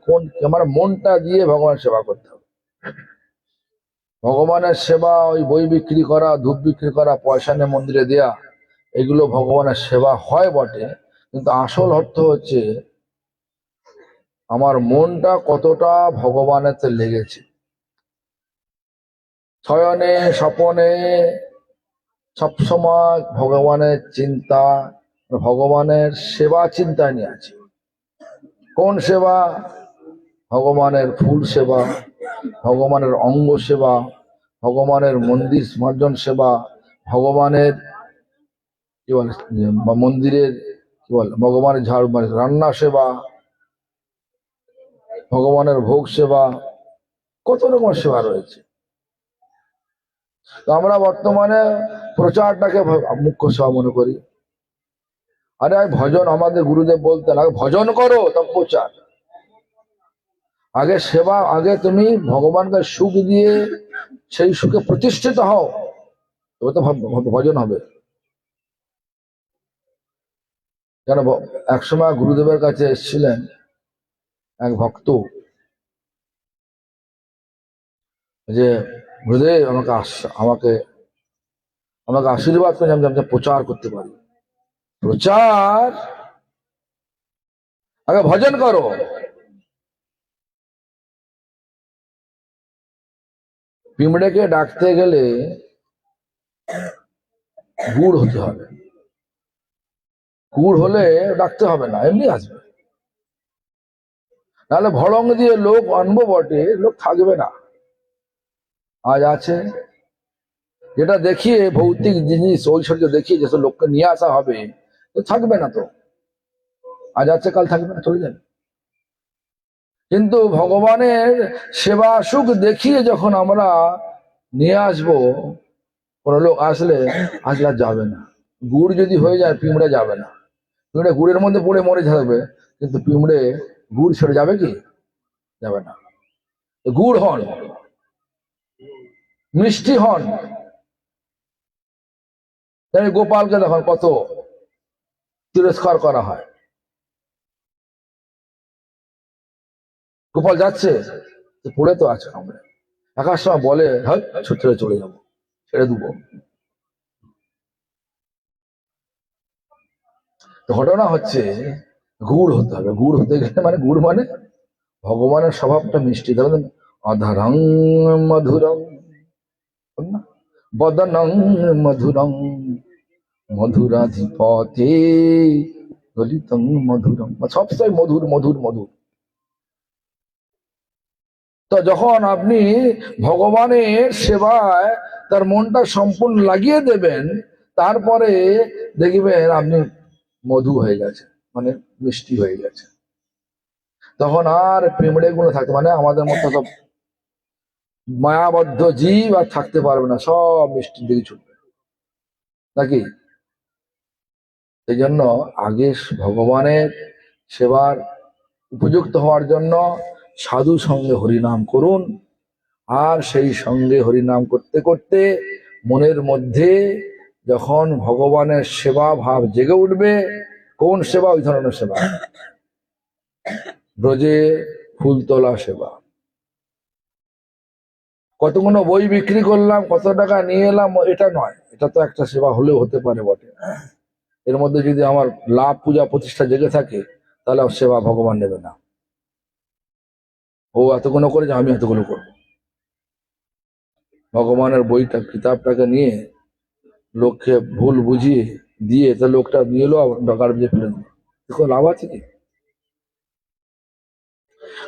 A: মানে মনটা দিয়ে ভগবানের সেবা করতে হবে। ভগবানের সেবা ওই বই বিক্রি করা, ধূপ বিক্রি করা, পয়সা নিয়ে মন্দিরে দেয়া, এগুলো ভগবানের সেবা হয় বটে, কিন্তু আসল অর্থ হচ্ছে আমার মনটা কতটা ভগবানের লেগেছে। শয়নে স্বপনে সবসময় ভগবানের চিন্তা, ভগবানের সেবা চিন্তায় নিয়ে আছে। কোন সেবা? ভগবানের ফুল সেবা, ভগবানের অঙ্গ সেবা, ভগবানের মন্দির মার্জন সেবা, ভগবানের কি বলে মন্দিরের কি বলে ভগবানের ঝাড় মানে রান্না সেবা, ভগবানের ভোগ সেবা, কত রকমের সেবা রয়েছে। তো আমরা বর্তমানে প্রচারটাকে মুখ্য সেবা মনে করি। আরে ভজন আমাদের গুরুদেব বলতেন আগে ভজন করো তব প্রচার। আগে সেবা, আগে তুমি ভগবানকে সুখ দিয়ে সেই সুখে প্রতিষ্ঠিত হও, তবে তো ভজন হবে। কেন একসময় গুরুদেবের কাছে এসেছিলেন এক ভক্ত, যে গুরুদেব আমাকে আমাকে আশীর্বাদ করে আমি প্রচার করতে পারি। প্রচার, আগে ভজন করো। পিঁমড়েকে ডাকতে গেলে গুড় হতে হবে, গুড় হলে ডাকতে হবে না, এমনি আসবে। নাহলে ভড়ং দিয়ে লোক আনবো বটে, লোক থাকবে না। আজ আছে যেটা দেখিয়ে ভৌতিক জিনিস ঐশ্বর্য দেখিয়ে যেসব লোককে নিয়ে আসা হবে, তো থাকবে না। তো আজ আছে কাল থাকবে না, চলে যাবে। কিন্তু ভগবানের সেবা সুখ দেখিয়ে যখন আমরা নিয়ে আসবো, কোনো লোক আসলে আর যাবে না। গুড় যদি হয়ে যায় পিঁমড়ে যাবে না। পিঁমড়ে গুড়ের মধ্যে পড়ে মরে থাকবে, কিন্তু পিঁমড়ে গুড় ছেড়ে যাবে কি? যাবে না। গুড় হন, মিষ্টি হন। তাই গোপালকে দেখুন কত তিরস্কার করা হয়। গোপাল যাচ্ছে, পড়ে তো আছে আমরা, একার সময় বলে হ্যাঁ ছেড়ে চলে যাবো, ছেড়ে দেবো। ঘটনা হচ্ছে গুড় হতে হবে। গুড় হতে গেলে মানে গুড় মানে ভগবানের স্বভাবটা মিষ্টি। ধরেন অধরং মধুরং, বদনং মধুরং, মধুরাধিপতে ললিতং মধুরং, সবসময় মধুর মধুর মধুর। তো যখন আপনি ভগবানের সেবায় তার মনটা সম্পূর্ণ লাগিয়ে দেবেন, তারপরে দেখবেন আপনি মধু হয়ে গেছে, মানে মিষ্টি হয়ে গেছে। তখন আর পিঁমড়ে গুলো থাকতে, মানে আমাদের মতো সব মায়াবদ্ধ জীব আর থাকতে পারবে না, সব মিষ্টির দিকে ছুটবে নাকি। এই জন্য আগে ভগবানের সেবার উপযুক্ত হওয়ার জন্য সাধু সঙ্গে হরিনাম করুন। আর সেই সঙ্গে হরিনাম করতে করতে মনের মধ্যে যখন ভগবানের সেবা ভাব জেগে উঠবে, কোন সেবা? ওই ধরনের সেবা, ব্রজে ফুল তোলা সেবা। কতগুলো বই বিক্রি করলাম, কত টাকা নিয়ে এলাম, এটা নয়। এটা তো একটা সেবা হলেও হতে পারে বটে। এর মধ্যে যদি আমার লাভ পূজা প্রতিষ্ঠা জেগে থাকে, তাহলে সেবা ভগবান নেবে না। ও এতগুলো করেছে, আমি এতগুলো করবো। ভগবানের বইটা কিতাবটাকে নিয়ে লোককে ভুল বুঝিয়ে দিয়ে তা লোকটা নিয়ে এলো, ডকার দিয়ে ফেলে দিল, দেখো লাভ আছে কি?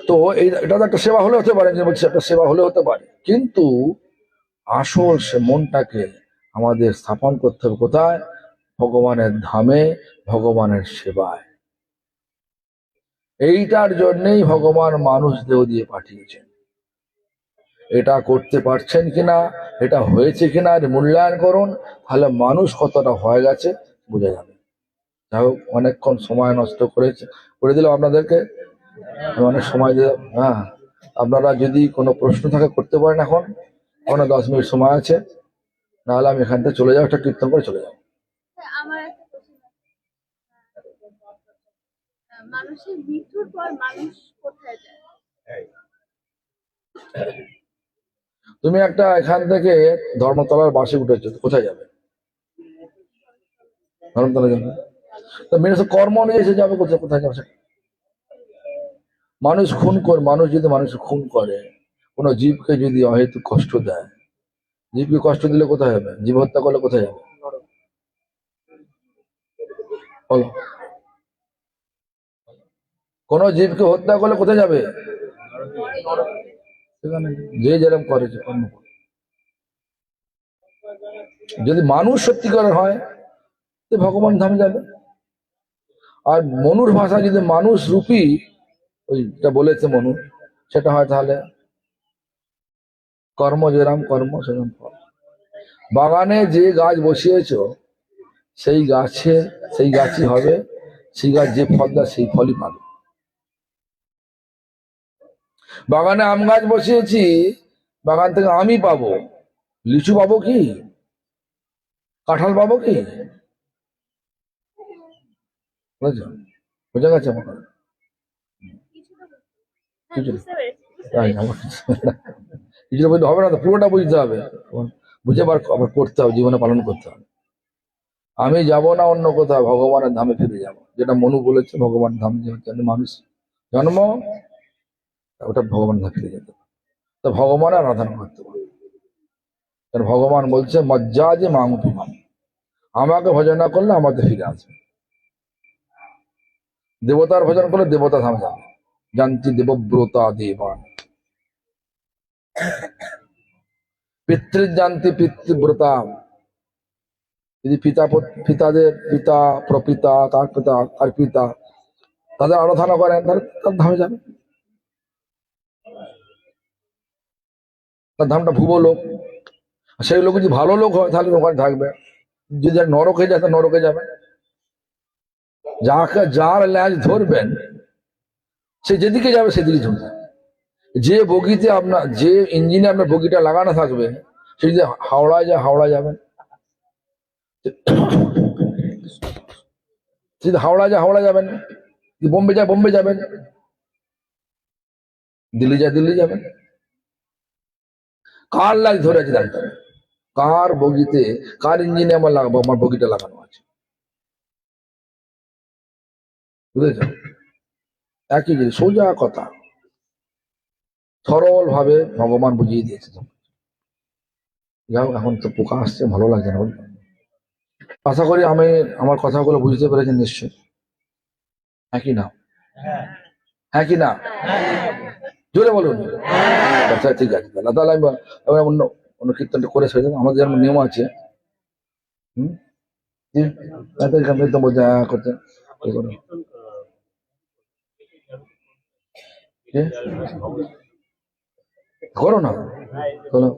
A: তো এটা তো একটা সেবা হলে হতে পারে, যে বলছি একটা সেবা হলে হতে পারে, কিন্তু আসল সে মনটাকে আমাদের স্থাপন করতে হবে কোথায়? ভগবানের ধামে, ভগবানের সেবায়। এইটার জন্যই ভগবান মানুষ দেহ দিয়ে পাঠিয়েছেন। এটা করতে পারছেন কিনা, এটা হয়েছে কিনা মূল্যায়ন করুন, তাহলে মানুষ কতটা হয়ে গেছে বোঝা যাবে। যাই হোক, অনেকক্ষণ সময় নষ্ট করে দিলাম আপনাদেরকে, অনেক সময় দিলাম। হ্যাঁ, আপনারা যদি কোনো প্রশ্ন থাকে করতে পারেন, এখন 10 মিনিট সময় আছে, নাহলে আমি এখান থেকে চলে যাবো, একটা কীর্তন করে চলে যাবো।
C: আমার একটা প্রশ্ন আছে, মানুষের মৃত্যুর পর মানুষ কোথায় যায়?
A: তুমি একটা এখান থেকে ধর্মতলার বাসে উঠেছো, তো কোথায় যাবে? ধর্মতলা যাবে। তো মেনে কর্ম অনুযায়ী সে যাবে, কোথায় কোথায় যাবে? মানুষ মানুষ যদি মানুষ খুন করে, কোনো জীবকে যদি অহেতু কষ্ট দেয়, জীবকে কষ্ট দিলে কোথায় যাবে? জীব হত্যা করলে কোথায় যাবে বলো? কোন জীবকে হত্যা করলে কোথায় যাবে? সেখানে যে যেরকম করেছে কর্ম করে। যদি মানুষ সত্যিকার হয়, তো ভগবান ধামে যাবে। আর মনুর ভাষা যদি মানুষ রূপী ওইটা বলেছে মনু, সেটা হয়, তাহলে কর্ম যেরাম কর্ম সেরকম ফল। বাগানে যে গাছ বসিয়েছো সেই গাছই হবে, সেই গাছ যে ফল দেয় সেই ফলই পাবে। বাগানে আম গাছ বসিয়েছি, বাগান থেকে আমই পাবো, লিচু পাবো কি, কাঁঠাল পাবো কি? বুঝেছো? বোঝা গেছে আমার কথা?
C: হ্যাঁ,
A: কিছু
C: বুঝতে পেরেছি,
A: তাই আমার কিছু বলতে হবে না তো, পুরোটা বুঝতে হবে, বুঝে আবার করতে হবে, জীবনে পালন করতে হবে। আমি যাব না অন্য কোথাও, ভগবানের ধামে ফিরে যাব, যেটা মনু বলেছে, ভগবান ধাম যেখানে মানুষ জন্ম, ওটা ভগবান ধামে ফিরে যেতে হবে। তো ভগবানের আরাধনা করতে হবে। কারণ ভগবান বলছে মজ্জা যে মামুপি মাম, আমাকে ভজন না করলে আমাকে ফিরে আসবে। দেবতার ভজন করলে দেবতা ধামে যাবে, জানতি দেবব্রতা দেবান, পিতৃজান্তি পিতৃব্রতা, যদি পিতাদের পিতা প্রপিতা তার পিতা তার পিতা তাদের আরাধনা করেন, তাহলে তার ধামে যাবে। তার ধামটা ভুব লোক। সেই লোক যদি ভালো লোক হয় তাহলে ওখানে থাকবে, যদি আর নরকে যায় তাহলে নরকে যাবে। যার ল্যাজ ধরবেন সে যেদিকে যাবে সেদিকে ঝুঁকবে। যে বগিতে যে ইঞ্জিনে আপনার বগিটা লাগানো থাকবে, সে যদি হাওড়ায় যায় হাওড়া যাবেন, যদি হাওড়া যায় হাওড়া যাবেন, যদি বোম্বে যায় বোম্বে যাবেন, দিল্লি যায় দিল্লি যাবেন। কার লাইট ধরে আছে জানতে হবে, কার বগিতে কার ইঞ্জিনে আমার লাগাবো, আমার বগিটা লাগানো আছে। বুঝেছ? একই জিনিস, সোজা কথা, সরল ভাবে ভগবান বুঝিয়ে দিয়েছে। যাও, এখন তো পোকা আসছে, ভালো লাগছে না। বুঝলেন? আশা করি আমি আমার কথাগুলো বুঝতে পেরেছেন নিশ্চয়। হ্যাঁ কি না? হ্যাঁ কি না? জোরে বলুন। আচ্ছা ঠিক আছে, তাহলে আমি অন্য অন্য কীর্তনটা করে ছেড়ে দেবো। আমাদের যেমন নিয়ম আছে, হুম, তো বোঝা করতে করো না, চলো।